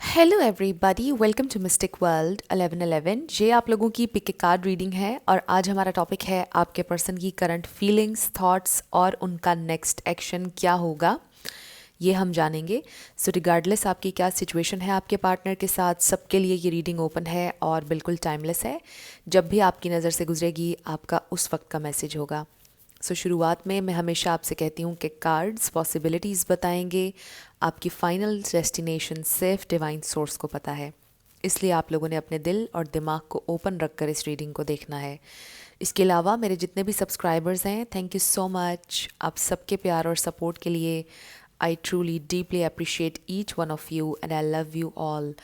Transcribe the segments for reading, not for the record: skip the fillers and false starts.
Hello everybody, welcome to mystic world 1111। ये आप लोगों की पिक ए कार्ड रीडिंग है और आज हमारा टॉपिक है आपके पर्सन की करंट फीलिंग्स, थॉट्स और उनका नेक्स्ट एक्शन क्या होगा, ये हम जानेंगे। सो रिगार्डलेस आपकी क्या सिचुएशन है आपके पार्टनर के साथ, सबके लिए ये रीडिंग ओपन है और बिल्कुल टाइमलेस है। जब भी आपकी नज़र से गुजरेगी आपका उस वक्त का मैसेज होगा। शुरुआत में मैं हमेशा आपसे कहती हूँ कि कार्ड्स पॉसिबिलिटीज़ बताएंगे, आपकी फाइनल डेस्टिनेशन सिर्फ डिवाइन सोर्स को पता है। इसलिए आप लोगों ने अपने दिल और दिमाग को ओपन रखकर इस रीडिंग को देखना है। इसके अलावा मेरे जितने भी सब्सक्राइबर्स हैं, थैंक यू सो मच आप सबके प्यार और सपोर्ट के लिए। I truly deeply appreciate each one of you and I love you all.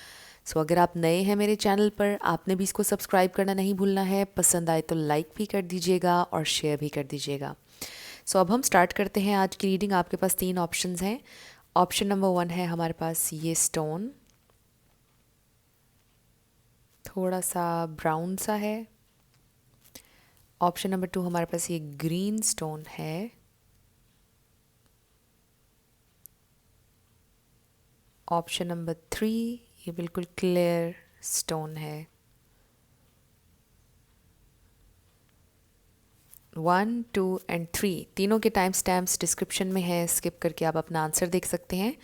अगर आप नए हैं मेरे चैनल पर, आपने भी इसको सब्सक्राइब करना नहीं भूलना है। पसंद आए तो लाइक भी कर दीजिएगा और शेयर भी कर दीजिएगा। अब हम स्टार्ट करते हैं आज की रीडिंग। आपके पास 3 ऑप्शंस हैं। ऑप्शन नंबर 1 है हमारे पास ये स्टोन, थोड़ा सा ब्राउन सा है। ऑप्शन नंबर 2 हमारे पास ये ग्रीन स्टोन है। ऑप्शन नंबर 3 ये बिल्कुल क्लियर स्टोन है। 1, 2 एंड 3 तीनों के टाइम स्टैम्प्स डिस्क्रिप्शन में है, स्किप करके आप अपना आंसर देख सकते हैं।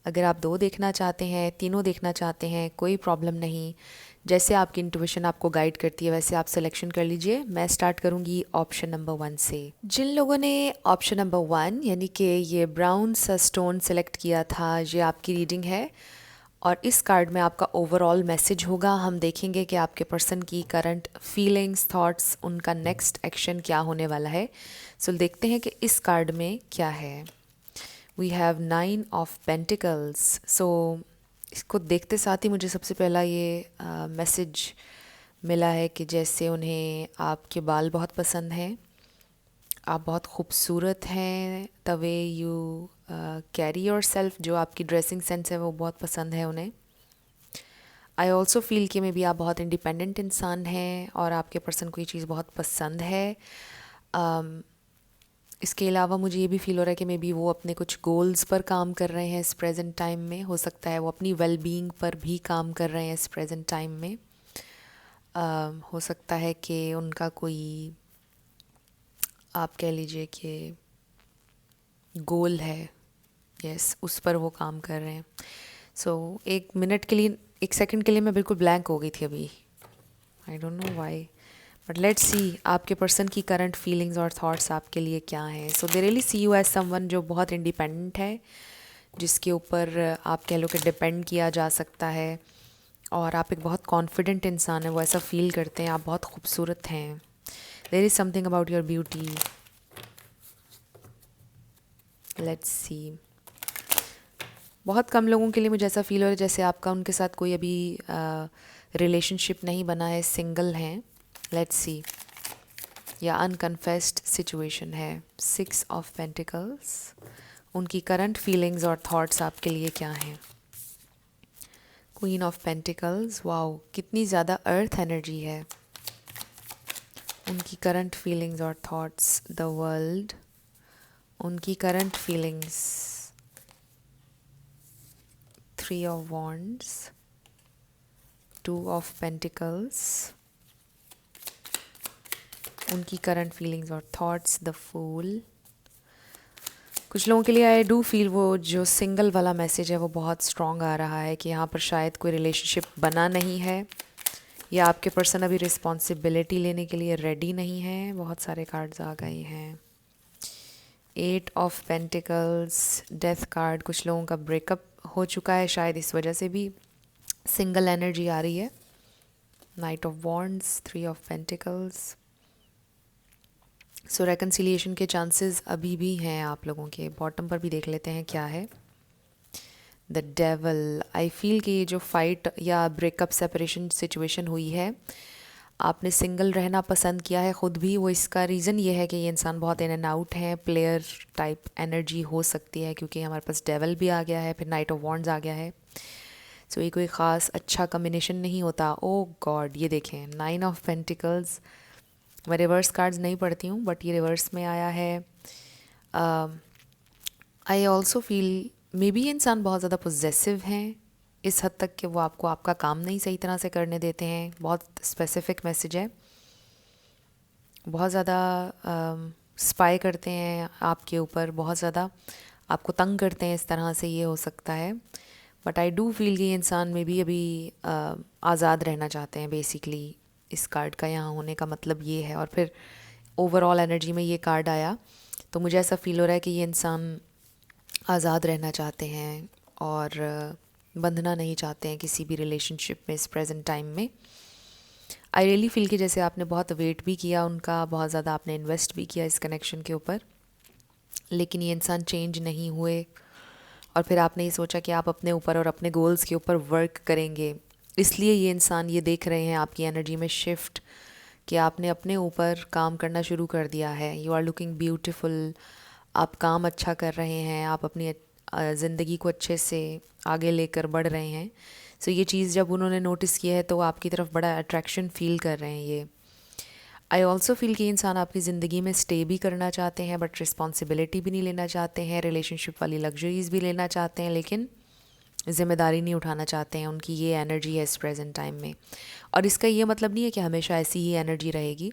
अगर आप 2 देखना चाहते हैं, तीनों देखना चाहते हैं, कोई प्रॉब्लम नहीं। जैसे आपकी इंट्यूशन आपको गाइड करती है वैसे आप सिलेक्शन कर लीजिए। मैं स्टार्ट करूंगी ऑप्शन नंबर 1 से। जिन लोगों ने ऑप्शन नंबर 1 यानी कि ये ब्राउन सा स्टोन सेलेक्ट किया था, ये आपकी रीडिंग है और इस कार्ड में आपका ओवरऑल मैसेज होगा। हम देखेंगे कि आपके पर्सन की करंट फीलिंग्स, थॉट्स, उनका नेक्स्ट एक्शन क्या होने वाला है। देखते हैं कि इस कार्ड में क्या है। We have 9 of pentacles. इसको देखते साथ ही मुझे सबसे पहला ये मैसेज मिला है कि जैसे उन्हें आपके बाल बहुत पसंद हैं, आप बहुत खूबसूरत हैं। The way you carry your self, जो आपकी ड्रेसिंग सेंस है वो बहुत पसंद है उन्हें। आई ऑल्सो फील कि मे बी आप बहुत इंडिपेंडेंट इंसान हैं और आपके पर्सन को ये चीज़ बहुत पसंद है। इसके अलावा मुझे ये भी फील हो रहा है कि मे बी वो अपने कुछ गोल्स पर काम कर रहे हैं इस प्रेजेंट टाइम में। हो सकता है वो अपनी वेल बीइंग पर भी काम कर रहे हैं इस प्रेजेंट टाइम में। हो सकता है कि उनका कोई, आप कह लीजिए कि गोल है, यस, उस पर वो काम कर रहे हैं। एक मिनट के लिए, एक सेकंड के लिए मैं बिल्कुल ब्लैंक हो गई थी अभी। आई don't know why, but let's see आपके पर्सन की करंट फीलिंग्स और थॉट्स आपके लिए क्या हैं। They really see you as someone जो बहुत इंडिपेंडेंट है, जिसके ऊपर आप कह लो कि डिपेंड किया जा सकता है। और आप एक बहुत कॉन्फिडेंट इंसान है, वो ऐसा फील करते हैं। आप बहुत खूबसूरत हैं। There is something about your beauty. Let's see. बहुत कम लोगों के लिए मुझे ऐसा फील हो रहा है जैसे आपका उनके साथ कोई अभी रिलेशनशिप नहीं बना है, सिंगल हैं। लेट्स सी, या अनकन्फेस्ड सिचुएशन है। 6 ऑफ पेंटिकल्स। उनकी करंट फीलिंग्स और थॉट्स आपके लिए क्या हैं। क्वीन ऑफ पेंटिकल्स, वाओ कितनी ज़्यादा अर्थ एनर्जी है। उनकी करंट फीलिंग्स और थॉट्स, द वर्ल्ड। उनकी current feelings, 3 of wands, 2 of pentacles. उनकी करंट फीलिंग्स और थॉट्स, द फूल। कुछ लोगों के लिए आई डू फील वो जो सिंगल वाला मैसेज है वो बहुत स्ट्रॉन्ग आ रहा है कि यहाँ पर शायद कोई रिलेशनशिप बना नहीं है, या आपके पर्सन अभी रिस्पॉन्सिबिलिटी लेने के लिए रेडी नहीं है। बहुत सारे कार्ड्स आ गए हैं। 8 ऑफ पेंटिकल्स, डेथ कार्ड। कुछ लोगों का ब्रेकअप हो चुका है, शायद इस वजह से भी सिंगल एनर्जी आ रही है। Night of wands, 3 of pentacles. Reconciliation के चांसेस अभी भी हैं आप लोगों के। बॉटम पर भी देख लेते हैं क्या है। The devil. आई फील कि ये जो फाइट या ब्रेकअप सेपरेशन सिचुएशन हुई है, आपने सिंगल रहना पसंद किया है ख़ुद भी। वो इसका रीज़न ये है कि ये इंसान बहुत इन एंड आउट है, प्लेयर टाइप एनर्जी हो सकती है क्योंकि हमारे पास डेवल भी आ गया है, फिर नाइट ऑफ वॉन्ड्स आ गया है। ये कोई ख़ास अच्छा कम्बिनेशन नहीं होता। ओ गॉड, ये देखें 9 ऑफ पेंटिकल्स। मैं रिवर्स कार्ड्स नहीं पढ़ती हूँ बट ये रिवर्स में आया है। I also feel may be ये इंसान बहुत ज़्यादा पोजेसिव हैं इस हद तक कि वो आपको आपका काम नहीं सही तरह से करने देते हैं। बहुत स्पेसिफिक मैसेज है, बहुत ज़्यादा स्पाई करते हैं आपके ऊपर, बहुत ज़्यादा आपको तंग करते हैं, इस तरह से ये हो सकता है। बट आई डू फील कि इंसान में भी अभी आज़ाद रहना चाहते हैं बेसिकली। इस कार्ड का यहाँ होने का मतलब ये है। और फिर ओवरऑल एनर्जी में ये कार्ड आया तो मुझे ऐसा फील हो रहा है कि ये इंसान आज़ाद रहना चाहते हैं और बंधना नहीं चाहते हैं किसी भी रिलेशनशिप में इस प्रेजेंट टाइम में। आई रियली फील कि जैसे आपने बहुत वेट भी किया उनका, बहुत ज़्यादा आपने इन्वेस्ट भी किया इस कनेक्शन के ऊपर, लेकिन ये इंसान चेंज नहीं हुए। और फिर आपने ये सोचा कि आप अपने ऊपर और अपने गोल्स के ऊपर वर्क करेंगे, इसलिए ये इंसान ये देख रहे हैं आपकी एनर्जी में शिफ्ट कि आपने अपने ऊपर काम करना शुरू कर दिया है। यू आर लुकिंग ब्यूटिफुल, आप काम अच्छा कर रहे हैं, आप अपनी ज़िंदगी को अच्छे से आगे लेकर बढ़ रहे हैं। सो ये चीज़ जब उन्होंने नोटिस किया है तो आपकी तरफ बड़ा अट्रैक्शन फील कर रहे हैं ये। आई ऑल्सो फील कि इंसान आपकी ज़िंदगी में स्टे भी करना चाहते हैं बट रिस्पॉन्सिबिलिटी भी नहीं लेना चाहते हैं, रिलेशनशिप वाली लग्जरीज़ भी लेना चाहते हैं लेकिन ज़िम्मेदारी नहीं उठाना चाहते हैं। उनकी ये एनर्जी है इस प्रेजेंट टाइम में। और इसका ये मतलब नहीं है कि हमेशा ऐसी ही एनर्जी रहेगी।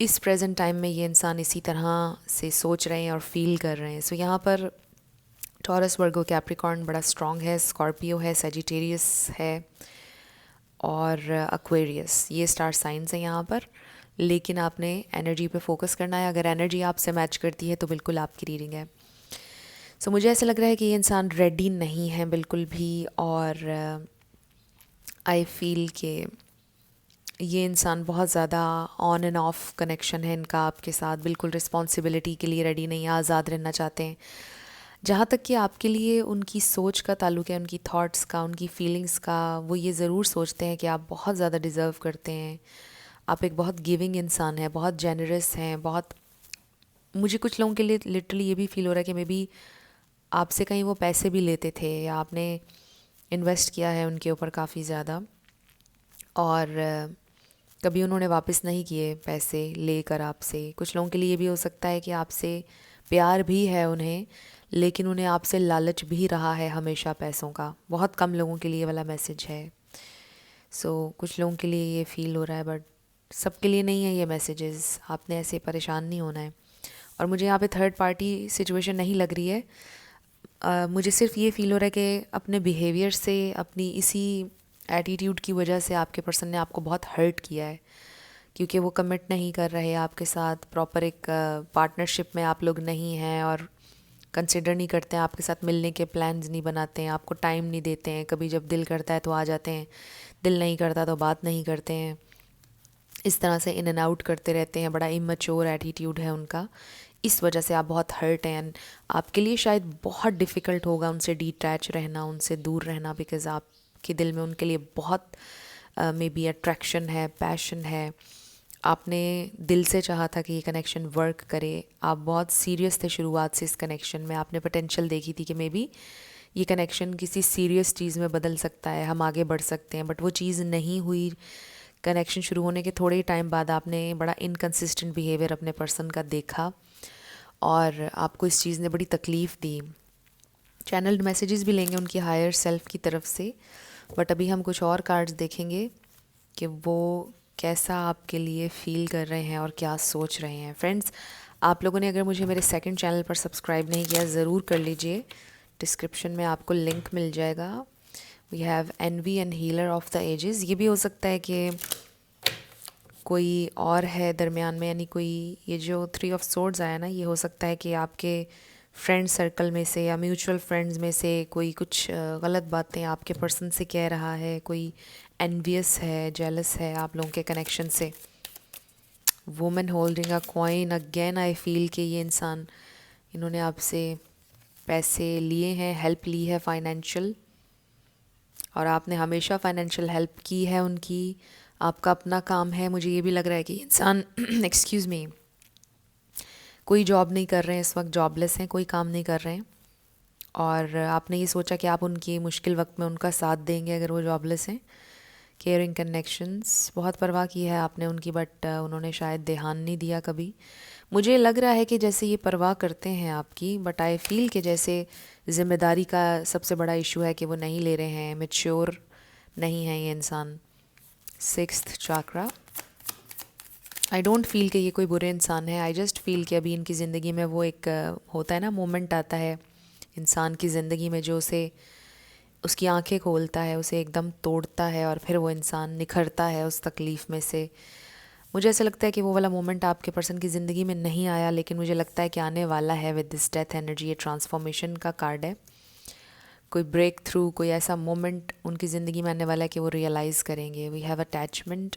इस प्रेजेंट टाइम में ये इंसान इसी तरह से सोच रहे हैं और फील कर रहे हैं। सो यहाँ पर टॉरस, वर्गो, कैप्रिकॉर्न बड़ा स्ट्रॉन्ग है, स्कॉर्पियो है, सेजिटेरियस है और एक्वेरियस, ये स्टार साइंस हैं यहाँ पर। लेकिन आपने एनर्जी पे फोकस करना है। अगर एनर्जी आपसे मैच करती है तो बिल्कुल आपकी रीडिंग है। सो मुझे ऐसा लग रहा है कि ये इंसान रेडी नहीं है बिल्कुल भी। और आई फील कि ये इंसान बहुत ज़्यादा ऑन एंड ऑफ कनेक्शन है इनका आपके साथ, बिल्कुल रिस्पॉन्सिबिलिटी के लिए रेडी नहीं है, आज़ाद रहना चाहते हैं। जहाँ तक कि आपके लिए उनकी सोच का ताल्लुक है, उनकी थॉट्स का, उनकी फीलिंग्स का, वो ये ज़रूर सोचते हैं कि आप बहुत ज़्यादा डिज़र्व करते हैं, आप एक बहुत गिविंग इंसान हैं, बहुत जेनरस हैं, बहुत, मुझे कुछ लोगों के लिए लिटरली ये भी फील हो रहा है कि मे बी आपसे कहीं वो पैसे भी लेते थे या आपने इन्वेस्ट किया है उनके ऊपर काफ़ी ज़्यादा और कभी उन्होंने वापस नहीं किए पैसे लेकर आपसे। कुछ लोगों के लिए ये भी हो सकता है कि आपसे प्यार भी है उन्हें, लेकिन उन्हें आपसे लालच भी रहा है हमेशा पैसों का। बहुत कम लोगों के लिए वाला मैसेज है। सो कुछ लोगों के लिए ये फ़ील हो रहा है बट सबके लिए नहीं है ये मैसेजेस। आपने ऐसे परेशान नहीं होना है। और मुझे यहाँ पे थर्ड पार्टी सिचुएशन नहीं लग रही है। मुझे सिर्फ ये फ़ील हो रहा है कि अपने बिहेवियर से, अपनी इसी एटीट्यूड की वजह से आपके पर्सन ने आपको बहुत हर्ट किया है, क्योंकि वो कमिट नहीं कर रहे आपके साथ, प्रॉपर एक पार्टनरशिप में आप लोग नहीं हैं और कंसिडर नहीं करते हैं, आपके साथ मिलने के प्लान्स नहीं बनाते हैं, आपको टाइम नहीं देते हैं। कभी जब दिल करता है तो आ जाते हैं, दिल नहीं करता तो बात नहीं करते हैं। इस तरह से इन एंड आउट करते रहते हैं। बड़ा इमेच्योर एटीट्यूड है उनका। इस वजह से आप बहुत हर्ट हैं। आपके लिए शायद बहुत डिफ़िकल्ट होगा उनसे डिटैच रहना, उनसे दूर रहना, बिकॉज़ आपके दिल में उनके लिए बहुत मे बी अट्रैक्शन है, पैशन है। आपने दिल से चाहा था कि ये कनेक्शन वर्क करे। आप बहुत सीरियस थे शुरुआत से इस कनेक्शन में। आपने पोटेंशियल देखी थी कि मे बी ये कनेक्शन किसी सीरियस चीज़ में बदल सकता है, हम आगे बढ़ सकते हैं, बट वो चीज़ नहीं हुई। कनेक्शन शुरू होने के थोड़े ही टाइम बाद आपने बड़ा इनकंसिस्टेंट बिहेवियर अपने पर्सन का देखा और आपको इस चीज़ ने बड़ी तकलीफ़ दी। चैनल्ड मैसेजेस भी लेंगे उनकी हायर सेल्फ की तरफ से, बट अभी हम कुछ और कार्ड्स देखेंगे कि वो कैसा आपके लिए फ़ील कर रहे हैं और क्या सोच रहे हैं। फ्रेंड्स, आप लोगों ने अगर मुझे मेरे सेकंड चैनल पर सब्सक्राइब नहीं किया ज़रूर कर लीजिए। डिस्क्रिप्शन में आपको लिंक मिल जाएगा। We have envy and healer of the ages. ये भी हो सकता है कि कोई और है दरमियान में, यानी कोई, ये जो 3 ऑफ सोर्ड्स आया ना, ये हो सकता है कि आपके फ्रेंड सर्कल में से या म्यूचुअल फ्रेंड्स में से कोई कुछ गलत बातें आपके पर्सन से कह रहा है, कोई एनवियस है, जेलस है आप लोगों के कनेक्शन से। Women holding a coin, again I feel कि ये इंसान, इन्होंने आपसे पैसे लिए हैं, हेल्प ली है फाइनेंशियल, और आपने हमेशा फाइनेंशियल हेल्प की है उनकी। आपका अपना काम है। मुझे ये भी लग रहा है कि इंसान एक्सक्यूज़ मी, कोई जॉब नहीं कर रहे हैं इस वक्त, जॉबलेस हैं, कोई काम नहीं कर रहे हैं, और आपने ये सोचा कि आप उनकी मुश्किल वक्त में उनका साथ देंगे अगर वो जॉबलेस हैं। केयरिंग कनेक्शंस, बहुत परवाह की है आपने उनकी, बट उन्होंने शायद ध्यान नहीं दिया कभी। मुझे लग रहा है कि जैसे ये परवाह करते हैं आपकी, बट आई फील कि जैसे ज़िम्मेदारी का सबसे बड़ा इशू है कि वो नहीं ले रहे हैं, मैच्योर नहीं है ये इंसान। Sixth chakra. I don't feel कि ये कोई बुरे इंसान है, आई जस्ट फील कि अभी इनकी ज़िंदगी में वो एक होता है ना, मोमेंट आता है इंसान की ज़िंदगी में जो उसे उसकी आंखें खोलता है, उसे एकदम तोड़ता है और फिर वो इंसान निखरता है उस तकलीफ़ में से। मुझे ऐसा लगता है कि वो वाला मोमेंट आपके पर्सन की ज़िंदगी में नहीं आया, लेकिन मुझे लगता है कि आने वाला है विद दिस डेथ एनर्जी। ये ट्रांसफॉर्मेशन का कार्ड है, कोई ब्रेक थ्रू, कोई ऐसा मोमेंट उनकी ज़िंदगी में आने वाला है कि वो रियलाइज़ करेंगे। वी हैव अटैचमेंट,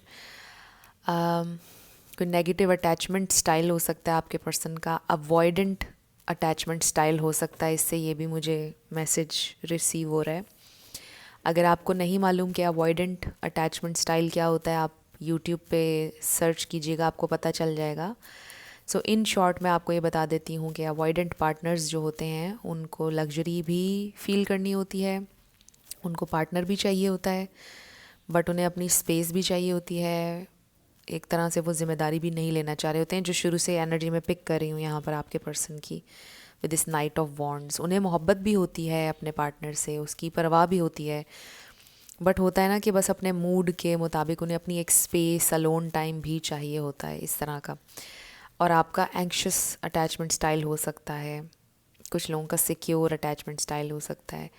कोई नेगेटिव अटैचमेंट स्टाइल हो सकता है आपके पर्सन का, अवॉइडेंट अटैचमेंट स्टाइल हो सकता है, इससे ये भी मुझे मैसेज रिसीव हो रहा है। अगर आपको नहीं मालूम कि अवॉइडेंट अटैचमेंट स्टाइल क्या होता है, आप यूट्यूब पे सर्च कीजिएगा, आपको पता चल जाएगा। सो इन शॉर्ट मैं आपको ये बता देती हूँ कि अवॉइडेंट पार्टनर्स जो होते हैं उनको लग्जरी भी फील करनी होती है, उनको पार्टनर भी चाहिए होता है, बट उन्हें अपनी स्पेस भी चाहिए होती है। एक तरह से वो जिम्मेदारी भी नहीं लेना चाह रहे होते हैं, जो शुरू से एनर्जी में पिक कर रही हूँ यहाँ पर आपके पर्सन की with this night of wands. उन्हें मोहब्बत भी होती है अपने पार्टनर से, उसकी परवाह भी होती है, बट होता है ना कि बस अपने मूड के मुताबिक उन्हें अपनी एक स्पेस, अलोन टाइम भी चाहिए होता है, इस तरह का। और आपका एंक्शस अटैचमेंट स्टाइल हो सकता है, कुछ लोगों का सिक्योर अटैचमेंट स्टाइल हो सकता है।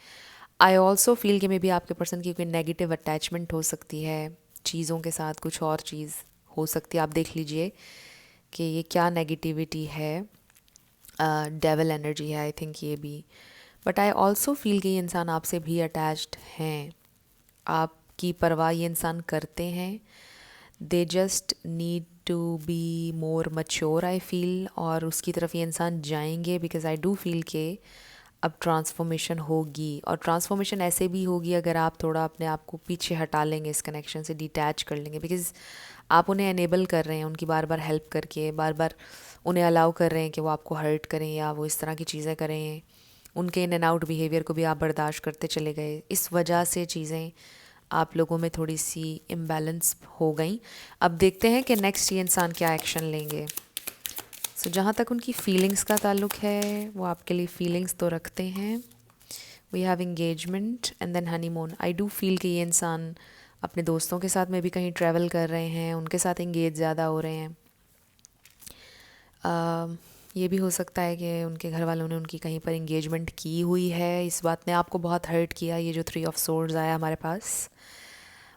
आई ऑल्सो फील कि मे बी आपके पर्सन की कोई नेगेटिव अटैचमेंट हो सकती है चीज़ों के साथ, कुछ और चीज़ हो सकती है। आप देख लीजिए कि ये क्या नेगेटिविटी है, डेविल एनर्जी है आई थिंक ये भी। बट आई ऑल्सो फील कि ये इंसान आपसे भी अटैच्ड हैं, आपकी परवाह ये इंसान करते हैं। They just need to be more mature I feel, और उसकी तरफ ये इंसान जाएंगे, बिकॉज आई डू फील के अब ट्रांसफॉर्मेशन होगी। और ट्रांसफॉर्मेशन ऐसे भी होगी अगर आप थोड़ा अपने आप को पीछे हटा लेंगे, इस कनेक्शन से डिटैच कर लेंगे, बिकॉज आप उन्हें एनेबल कर रहे हैं, उनकी बार बार हेल्प करके, बार बार उन्हें अलाउ कर रहे हैं कि वो आपको हर्ट करें या वो इस तरह की चीज़ें करें। उनके इन एंड आउट बिहेवियर को भी आप बर्दाश्त करते चले गए, इस वजह से चीज़ें आप लोगों में थोड़ी सी इम्बैलेंस हो गई। अब देखते हैं कि नेक्स्ट ये इंसान क्या एक्शन लेंगे। सो जहाँ तक उनकी फीलिंग्स का ताल्लुक है, वो आपके लिए फीलिंग्स तो रखते हैं। We have engagement and then honeymoon. I do feel कि ये इंसान अपने दोस्तों के साथ में भी कहीं ट्रैवल कर रहे हैं, उनके साथ इंगेज ज़्यादा हो रहे हैं। ये भी हो सकता है कि उनके घर वालों ने उनकी कहीं पर इंगेजमेंट की हुई है, इस बात ने आपको बहुत हर्ट किया, ये जो 3 ऑफ सोर्ड्स आया हमारे पास।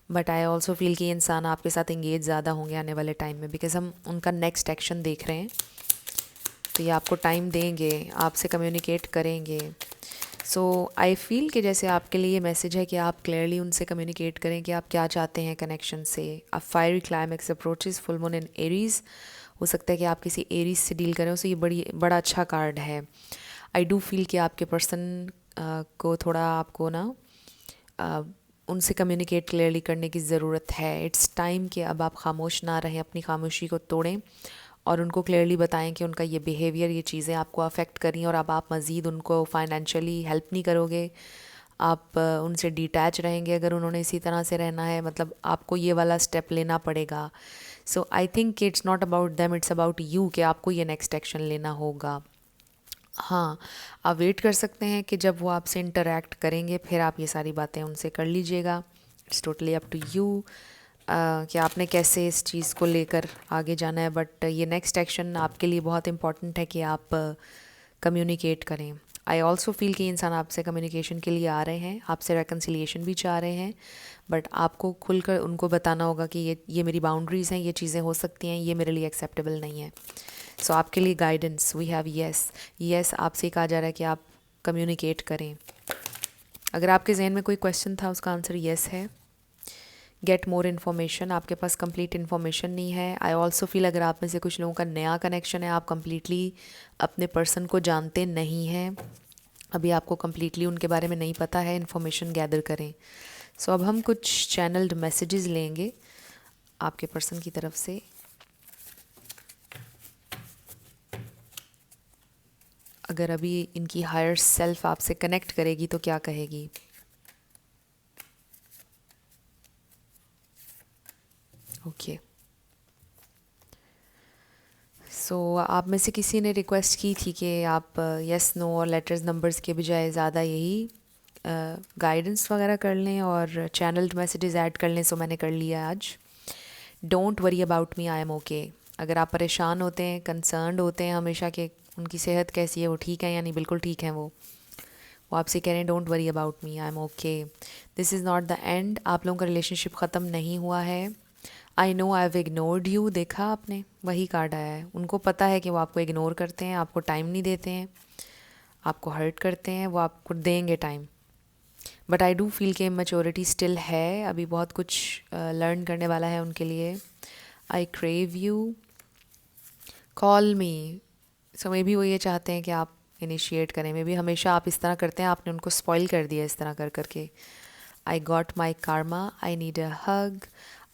बट आई ऑल्सो फील कि ये इंसान आपके साथ इंगेज ज़्यादा होंगे आने वाले टाइम में, बिकॉज हम उनका नेक्स्ट एक्शन देख रहे हैं। तो ये आपको टाइम देंगे, आपसे कम्युनिकेट करेंगे। सो आई फील कि जैसे आपके लिए ये मैसेज है कि आप क्लियरली उनसे कम्युनिकेट करें कि आप क्या चाहते हैं कनेक्शन से। A fiery climax approaches, full moon in Aries. हो सकता है कि आप किसी एरीज से डील करें, सो ये बड़ा अच्छा कार्ड है। आई डू फील कि आपके पर्सन को थोड़ा आपको ना उनसे कम्युनिकेट क्लियरली करने की ज़रूरत है। इट्स टाइम कि अब आप खामोश ना रहें, अपनी खामोशी को तोड़ें और उनको क्लियरली बताएं कि उनका ये बिहेवियर, ये चीज़ें आपको अफेक्ट कर रही हैं, और अब आप मज़ीद उनको फाइनेंशियली हेल्प नहीं करोगे, आप उनसे डिटैच रहेंगे अगर उन्होंने इसी तरह से रहना है। मतलब आपको ये वाला स्टेप लेना पड़ेगा। So I think it's not about them, it's about you, कि आपको ये नेक्स्ट एक्शन लेना होगा। हाँ, आप वेट कर सकते हैं कि जब वो आपसे इंटरेक्ट करेंगे फिर आप ये सारी बातें उनसे कर लीजिएगा। It's totally up to you कि आपने कैसे इस चीज़ को लेकर आगे जाना है। बट ये नेक्स्ट एक्शन आपके लिए बहुत इम्पॉर्टेंट है कि आप कम्युनिकेट करें। आई ऑल्सो फील कि इंसान आपसे कम्युनिकेशन के लिए आ रहे हैं, आपसे रेकन्सिलिएशन भी चाह रहे हैं, बट आपको खुलकर उनको बताना होगा कि ये मेरी बाउंड्रीज़ हैं, ये चीज़ें हो सकती हैं, ये मेरे लिए एक्सेप्टेबल नहीं है। सो आपके लिए गाइडेंस वी हैव यस आपसे कहा जा रहा है कि आप कम्युनिकेट करें। अगर आपके जहन में कोई क्वेश्चन था, उसका आंसर यस है। गेट मोर इन्फॉर्मेशन, आपके पास कंप्लीट इन्फॉर्मेशन नहीं है। आई ऑल्सो फील अगर आप में से कुछ लोगों का नया कनेक्शन है, आप कम्प्लीटली अपने पर्सन को जानते नहीं हैं, अभी आपको कम्प्लीटली उनके बारे में नहीं पता है, इन्फॉर्मेशन गैदर करें। सो अब हम कुछ चैनल्ड मैसेजेस लेंगे आपके पर्सन की तरफ से। अगर अभी इनकी हायर सेल्फ आपसे कनेक्ट करेगी तो क्या कहेगी? ओके, आप में से किसी ने रिक्वेस्ट की थी कि आप यस नो और लेटर्स नंबर्स के बजाय ज़्यादा यही गाइडेंस वगैरह कर लें और चैनल्ड मैसेजेस ऐड कर लें, सो मैंने कर लिया आज। Don't worry about me, I am okay. अगर आप परेशान होते हैं, कंसर्न्ड होते हैं हमेशा कि उनकी सेहत कैसी है, वो ठीक है या नहीं, बिल्कुल ठीक है वो आपसे कह रहे हैं don't worry about me, I am okay, this is not the end. आप लोगों का रिलेशनशिप ख़त्म नहीं हुआ है। I know I have ignored you, देखा आपने, वही कार्ड आया है। उनको पता है कि वो आपको इग्नोर करते हैं, आपको टाइम नहीं देते हैं, आपको हर्ट करते हैं, वो आपको देंगे time. But I do feel कि मैच्योरिटी स्टिल है, अभी बहुत कुछ लर्न करने वाला है उनके लिए। आई crave you, call me. So may be वो ये चाहते हैं कि आप इनिशिएट करें, मे बी हमेशा आप इस तरह करते हैं, आपने उनको स्पॉइल कर दिया इस तरह कर करके। I got my karma, I need a hug,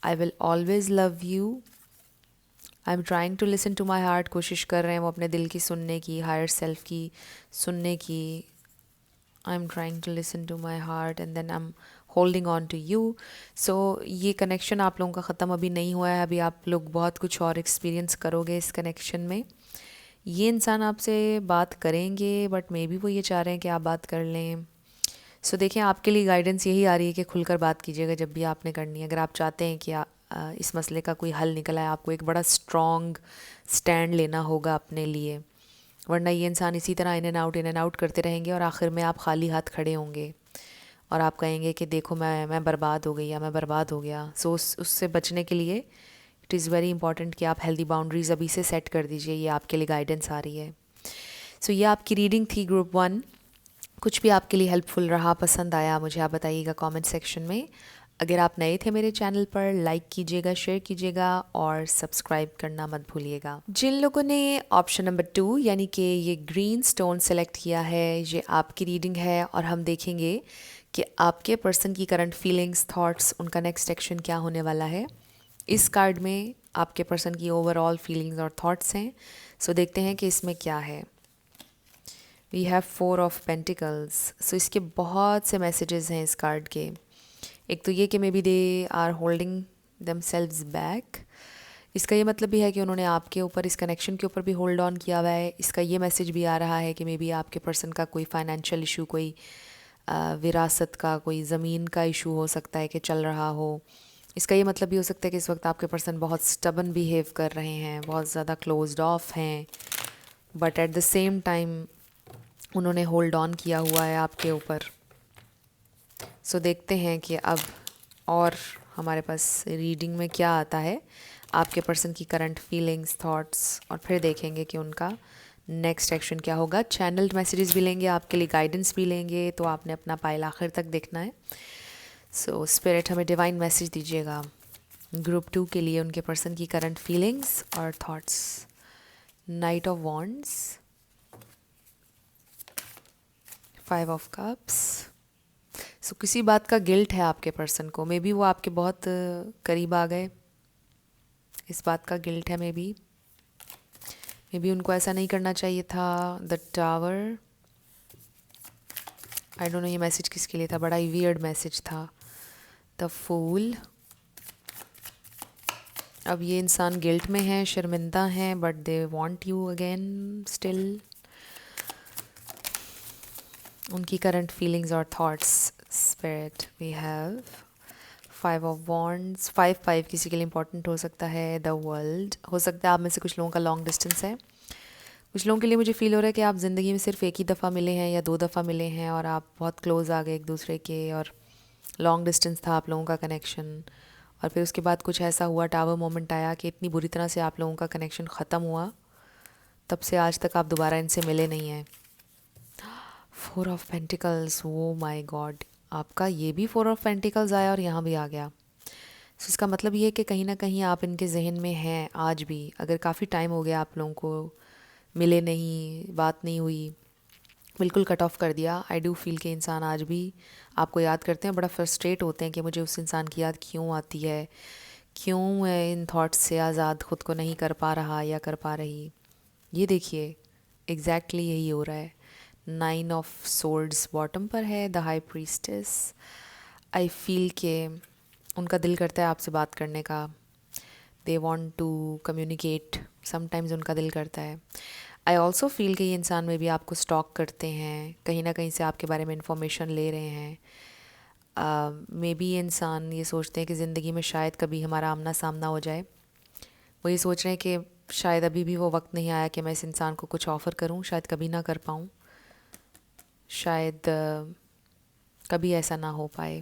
I will always love you, I am trying to listen to my heart. कोशिश कर रहे हैं वो अपने दिल की सुनने की, हायर सेल्फ की सुनने की। I am trying to listen to my heart and then I am holding on to you. So ये कनेक्शन आप लोगों का ख़त्म अभी नहीं हुआ है, अभी आप लोग बहुत कुछ और एक्सपीरियंस करोगे इस कनेक्शन में। ये इंसान आपसे बात करेंगे बट मे बी वो ये चाह रहे हैं कि आप बात कर लें। सो देखिए, आपके लिए गाइडेंस यही आ रही है कि खुलकर बात कीजिएगा जब भी आपने करनी है। अगर आप चाहते हैं कि इस मसले का कोई हल निकल आए, आपको एक बड़ा स्ट्रॉन्ग स्टैंड लेना होगा अपने लिए, वरना ये इंसान इसी तरह इन एंड आउट करते रहेंगे और आखिर में आप खाली हाथ खड़े होंगे और आप कहेंगे कि देखो मैं बर्बाद हो गई या मैं बर्बाद हो गया। सो उससे बचने के लिए इट इज़ वेरी इंपॉर्टेंट कि आप हेल्दी बाउंड्रीज़ अभी से सेट कर दीजिए। ये आपके लिए गाइडेंस आ रही है। सो ये आपकी रीडिंग थी ग्रुप 1। कुछ भी आपके लिए हेल्पफुल रहा, पसंद आया, मुझे आप बताइएगा कमेंट सेक्शन में। अगर आप नए थे मेरे चैनल पर, लाइक कीजिएगा, शेयर कीजिएगा और सब्सक्राइब करना मत भूलिएगा। जिन लोगों ने ऑप्शन नंबर 2 यानी कि ये ग्रीन स्टोन सेलेक्ट किया है, ये आपकी रीडिंग है और हम देखेंगे कि आपके पर्सन की करंट फीलिंग्स, थॉट्स, उनका नेक्स्ट एक्शन क्या होने वाला है। इस कार्ड में आपके पर्सन की ओवरऑल फीलिंग्स और थॉट्स हैं। सो देखते हैं कि इसमें क्या है। We have 4 of pentacles. So इसके बहुत से मैसेजेस हैं इस कार्ड के। एक तो ये कि maybe they are holding themselves back. इसका ये मतलब भी है कि उन्होंने आपके ऊपर, इस कनेक्शन के ऊपर भी होल्ड ऑन किया हुआ है। इसका ये मैसेज भी आ रहा है कि मे बी आपके पर्सन का कोई फाइनेंशियल इशू, कोई विरासत का, कोई ज़मीन का इशू हो सकता है कि चल रहा हो। इसका ये मतलब भी हो सकता है कि इस वक्त आपके पर्सन बहुत स्टबन बिहेव कर रहे हैं, बहुत ज़्यादा क्लोज्ड ऑफ हैं, but at the same time उन्होंने होल्ड ऑन किया हुआ है आपके ऊपर। सो देखते हैं कि अब और हमारे पास रीडिंग में क्या आता है, आपके पर्सन की करंट फीलिंग्स, थॉट्स, और फिर देखेंगे कि उनका नेक्स्ट एक्शन क्या होगा। चैनल्ड मैसेजेस भी लेंगे, आपके लिए गाइडेंस भी लेंगे, तो आपने अपना पाइल आखिर तक देखना है। सो स्पिरिट हमें डिवाइन मैसेज दीजिएगा ग्रुप 2 के लिए, उनके पर्सन की करंट फीलिंग्स और thoughts. Knight of wands, 5 of cups. So किसी बात का गिल्ट है आपके पर्सन को, मे बी वो आपके बहुत करीब आ गए, इस बात का गिल्ट है। मे बी उनको ऐसा नहीं करना चाहिए था। The tower, I don't know ये मैसेज किसके लिए था, बड़ा ही वियर्ड मैसेज था। द फूल, अब ये इंसान गिल्ट में है, शर्मिंदा हैं, but they want you again still. उनकी करंट फीलिंग्स और thoughts. Spirit, we have 5 of wands. 5 किसी के लिए इंपॉर्टेंट हो सकता है। द वर्ल्ड, हो सकता है आप में से कुछ लोगों का लॉन्ग डिस्टेंस है। कुछ लोगों के लिए मुझे फील हो रहा है कि आप ज़िंदगी में सिर्फ एक ही दफ़ा मिले हैं या 2 दफ़ा मिले हैं और आप बहुत क्लोज़ आ गए एक दूसरे के, और लॉन्ग डिस्टेंस था आप लोगों का कनेक्शन। और फिर उसके बाद कुछ ऐसा हुआ, टावर मोमेंट आया कि इतनी बुरी तरह से आप लोगों का कनेक्शन ख़त्म हुआ, तब से आज तक आप दोबारा इनसे मिले नहीं हैं। 4 of pentacles, O my God, आपका ये भी 4 ऑफ पेंटिकल्स आया और यहाँ भी आ गया। सो इसका मतलब ये है कि कहीं ना कहीं आप इनके जहन में हैं आज भी। अगर काफ़ी टाइम हो गया आप लोगों को मिले नहीं, बात नहीं हुई, बिल्कुल कट ऑफ कर दिया, आई डू फील कि इंसान आज भी आपको याद करते हैं, बड़ा फ्रस्ट्रेट होते हैं कि मुझे उस इंसान की याद क्यों आती है, क्यों मैं इन थॉट्स से आज़ाद खुद को नहीं कर पा रहा या कर पा रही। ये देखिए, एग्जैक्टली यही हो रहा है। 9 ऑफ सोर्ड्स बॉटम पर है, the high priestess. I feel के उनका दिल करता है आपसे बात करने का। They want to communicate, sometimes उनका दिल करता है। आई ऑल्सो फील कि ये इंसान में भी आपको स्टॉक करते हैं, कहीं ना कहीं से आपके बारे में इंफॉर्मेशन ले रहे हैं। मे बी ये इंसान ये सोचते हैं कि ज़िंदगी में शायद कभी हमारा आमना सामना हो जाए। वो ये सोच रहे हैं कि शायद अभी भी वो वक्त नहीं आया कि मैं इस इंसान को कुछ ऑफ़र करूं, शायद कभी ना कर पाऊं, शायद कभी ऐसा ना हो पाए।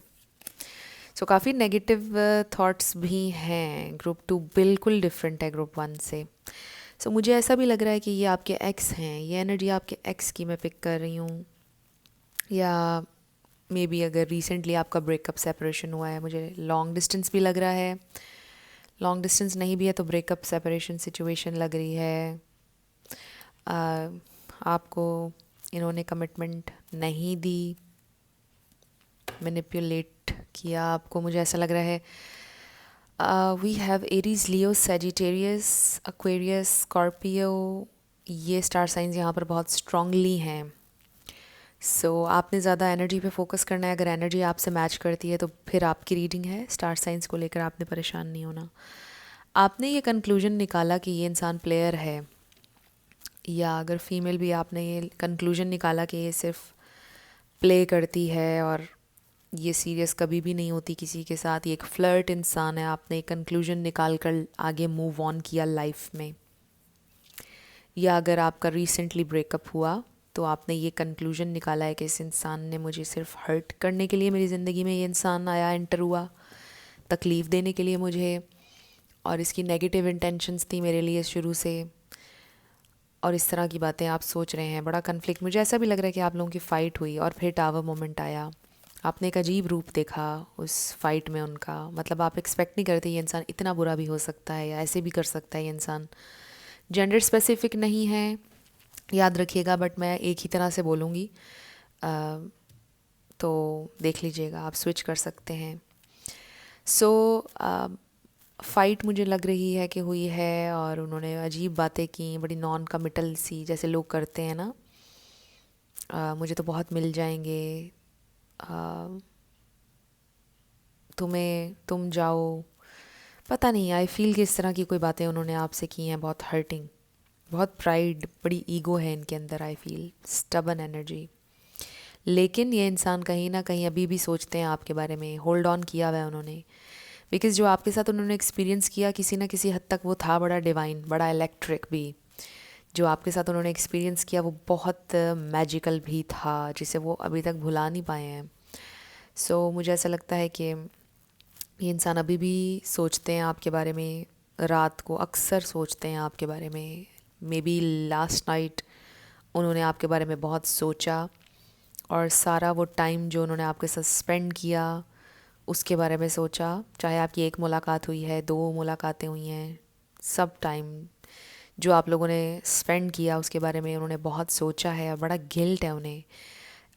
सो काफ़ी नेगेटिव थॉट्स भी हैं। ग्रुप 2 बिल्कुल डिफरेंट है ग्रुप 1 से। सो मुझे ऐसा भी लग रहा है कि ये आपके एक्स हैं, ये एनर्जी आपके एक्स की मैं पिक कर रही हूँ। या मे बी अगर रिसेंटली आपका ब्रेकअप सेपरेशन हुआ है, मुझे लॉन्ग डिस्टेंस भी लग रहा है। लॉन्ग डिस्टेंस नहीं भी है तो ब्रेकअप सेपरेशन सिचुएशन लग रही है। आपको इन्होंने कमिटमेंट नहीं दी, मैनिपुलेट किया आपको, मुझे ऐसा लग रहा है। We have Aries, Leo, Sagittarius, Aquarius, Scorpio, ये स्टार साइंस यहाँ पर बहुत स्ट्रांगली हैं। सो आपने ज़्यादा एनर्जी पे फोकस करना है। अगर एनर्जी आपसे मैच करती है तो फिर आपकी रीडिंग है। स्टार साइंस को लेकर आपने परेशान नहीं होना। आपने ये कंक्लूजन निकाला कि ये इंसान प्लेयर है, या अगर फीमेल भी आपने ये कंक्लूजन निकाला कि ये सिर्फ प्ले करती है और ये सीरियस कभी भी नहीं होती किसी के साथ, ये एक फ्लर्ट इंसान है, आपने एक कंक्लूजन निकाल कर आगे मूव ऑन किया लाइफ में। या अगर आपका रिसेंटली ब्रेकअप हुआ तो आपने ये कंक्लूजन निकाला है कि इस इंसान ने मुझे सिर्फ हर्ट करने के लिए मेरी ज़िंदगी में ये इंसान आया, एंटर हुआ, तकलीफ़ देने के लिए मुझे, और इसकी नेगेटिव इंटेंशंस थी मेरे लिए शुरू से, और इस तरह की बातें आप सोच रहे हैं। बड़ा कन्फ्लिक्ट, मुझे ऐसा भी लग रहा है कि आप लोगों की फ़ाइट हुई और फिर टावर मोमेंट आया। आपने एक अजीब रूप देखा उस फाइट में उनका, मतलब आप एक्सपेक्ट नहीं करते ये इंसान इतना बुरा भी हो सकता है या ऐसे भी कर सकता है ये इंसान। जेंडर स्पेसिफिक नहीं है, याद रखिएगा, बट मैं एक ही तरह से बोलूँगी, तो देख लीजिएगा, आप स्विच कर सकते हैं। सो फ़ाइट मुझे लग रही है कि हुई है और उन्होंने अजीब बातें की, बड़ी नॉन कमिटल सी, जैसे लोग करते हैं ना, मुझे तो बहुत मिल जाएंगे, तुम जाओ, पता नहीं, आई फील कि इस तरह की कोई बातें उन्होंने आपसे की हैं, बहुत हर्टिंग, बहुत प्राइड, बड़ी ईगो है इनके अंदर, आई फील स्टबन एनर्जी। लेकिन ये इंसान कहीं ना कहीं अभी भी सोचते हैं आपके बारे में, होल्ड ऑन किया हुआ है उन्होंने, बिकॉज़ जो आपके साथ उन्होंने एक्सपीरियंस किया किसी ना किसी हद तक वो था बड़ा डिवाइन, बड़ा इलेक्ट्रिक भी। जो आपके साथ उन्होंने एक्सपीरियंस किया वो बहुत मैजिकल भी था, जिसे वो अभी तक भुला नहीं पाए हैं। सो मुझे ऐसा लगता है कि ये इंसान अभी भी सोचते हैं आपके बारे में, रात को अक्सर सोचते हैं आपके बारे में। मे बी लास्ट नाइट उन्होंने आपके बारे में बहुत सोचा, और सारा वो टाइम जो उन्होंने आपके साथ स्पेंड किया उसके बारे में सोचा। चाहे आपकी एक मुलाकात हुई है, 2 मुलाकातें हुई हैं, सब टाइम जो आप लोगों ने स्पेंड किया उसके बारे में उन्होंने बहुत सोचा है, और बड़ा गिल्ट है उन्हें।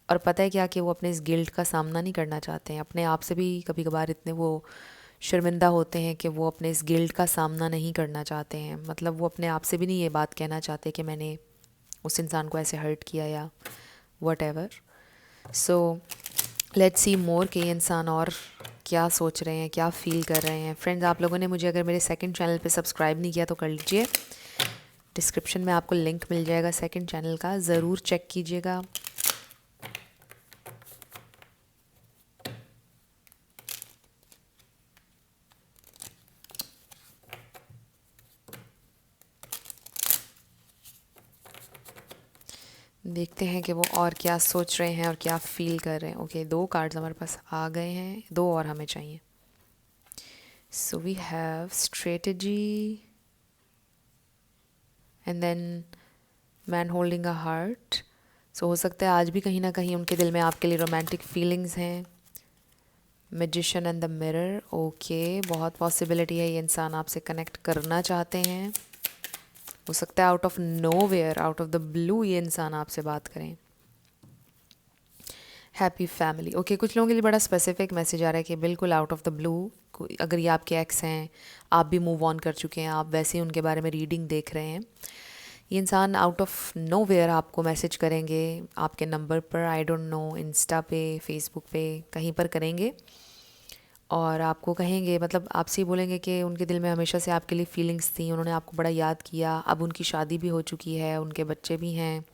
और पता है क्या, कि वो अपने इस गिल्ट का सामना नहीं करना चाहते हैं। अपने आप से भी कभी कभार इतने वो शर्मिंदा होते हैं कि वो अपने इस गिल्ट का सामना नहीं करना चाहते हैं। मतलब वो अपने आप से भी नहीं ये बात कहना चाहते कि मैंने उस इंसान को ऐसे हर्ट किया या whatever. So let's see more कि ये इंसान और क्या सोच रहे हैं, क्या फ़ील कर रहे हैं। फ्रेंड्स, आप लोगों ने मुझे अगर मेरे सेकंड चैनल पे सब्सक्राइब नहीं किया तो कर लीजिए, डिस्क्रिप्शन में आपको लिंक मिल जाएगा सेकंड चैनल का, ज़रूर चेक कीजिएगा। देखते हैं कि वो और क्या सोच रहे हैं और क्या फील कर रहे हैं। ओके, 2 कार्ड्स हमारे पास आ गए हैं, 2 और हमें चाहिए। So we have strategy and then man holding a heart. So हो सकता है आज भी कहीं ना कहीं उनके दिल में आपके लिए रोमांटिक फीलिंग्स हैं। Magician and the mirror, okay, बहुत पॉसिबिलिटी है ये इंसान आपसे कनेक्ट करना चाहते हैं। हो सकता है out of nowhere, out of the blue ये इंसान आपसे बात करें। हैप्पी फैमिली, ओके, कुछ लोगों के लिए बड़ा स्पेसिफिक मैसेज आ रहा है कि बिल्कुल आउट ऑफ द ब्लू, अगर ये आपके एक्स हैं, आप भी मूव ऑन कर चुके हैं, आप वैसे ही उनके बारे में रीडिंग देख रहे हैं, ये इंसान आउट ऑफ नोवेयर आपको मैसेज करेंगे आपके नंबर पर, आई डोंट नो, इंस्टा पे, फेसबुक पे, कहीं पर करेंगे। और आपको कहेंगे, मतलब आपसे ही बोलेंगे कि उनके दिल में हमेशा से आपके लिए फीलिंग्स थी, उन्होंने आपको बड़ा याद किया। अब उनकी शादी भी हो चुकी है, उनके बच्चे भी हैं,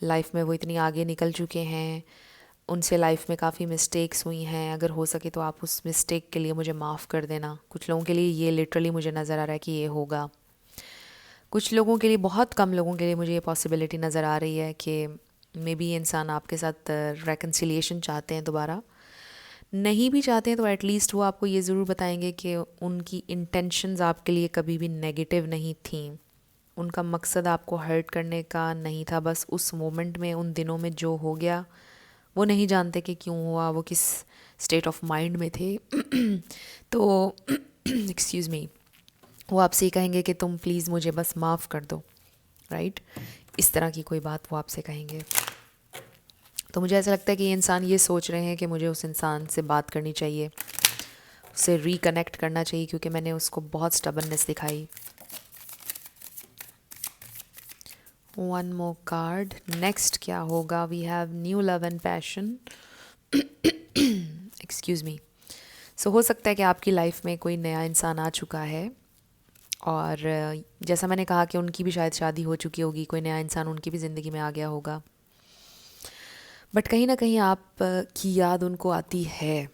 लाइफ में वो इतनी आगे निकल चुके हैं, उनसे लाइफ में काफ़ी मिस्टेक्स हुई हैं। अगर हो सके तो आप उस मिस्टेक के लिए मुझे माफ़ कर देना। कुछ लोगों के लिए ये लिटरली मुझे नज़र आ रहा है कि ये होगा। कुछ लोगों के लिए, बहुत कम लोगों के लिए मुझे ये पॉसिबिलिटी नज़र आ रही है कि मे बी इंसान आपके साथ रेकन्सिलिएशन चाहते हैं दोबारा। नहीं भी चाहते हैं तो एटलीस्ट वो आपको ये ज़रूर बताएंगे कि उनकी इंटेंशंस आपके लिए कभी भी नेगेटिव नहीं थी, उनका मकसद आपको हर्ट करने का नहीं था। बस उस मोमेंट में, उन दिनों में जो हो गया, वो नहीं जानते कि क्यों हुआ, वो किस स्टेट ऑफ माइंड में थे। तो एक्सक्यूज़ मी, वो आपसे ही कहेंगे कि तुम प्लीज़ मुझे बस माफ़ कर दो, राइट? इस तरह की कोई बात वो आपसे कहेंगे। तो मुझे ऐसा लगता है कि ये इंसान ये सोच रहे हैं कि मुझे उस इंसान से बात करनी चाहिए, उससे रिकनेक्ट करना चाहिए, क्योंकि मैंने उसको बहुत स्टबर्ननेस दिखाई। वन मोर कार्ड, नेक्स्ट क्या होगा? We have new love and passion. Excuse me. So हो सकता है कि आपकी लाइफ में कोई नया इंसान आ चुका है, और जैसा मैंने कहा कि उनकी भी शायद शादी हो चुकी होगी, कोई नया इंसान उनकी भी ज़िंदगी में आ गया होगा, बट कहीं ना कहीं आप की याद उनको आती है।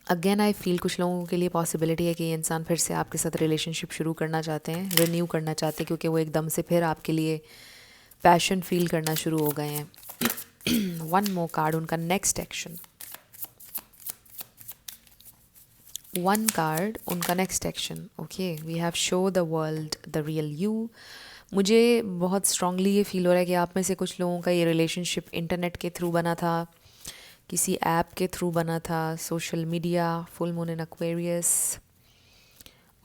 अगेन आई फील कुछ लोगों के लिए पॉसिबिलिटी है कि ये इंसान फिर से आपके साथ रिलेशनशिप शुरू करना चाहते हैं, रिन्यू करना चाहते हैं, क्योंकि वो एकदम से फिर आपके लिए पैशन फील करना शुरू हो गए हैं। वन मोर कार्ड, उनका नेक्स्ट एक्शन। वन कार्ड, उनका next action. Okay, we have show the world the real you. मुझे बहुत स्ट्रांगली ये फील हो रहा है कि आप में से कुछ लोगों का ये रिलेशनशिप इंटरनेट के थ्रू बना था, किसी ऐप के थ्रू बना था, सोशल मीडिया, फुल मून इन एक्वेरियस,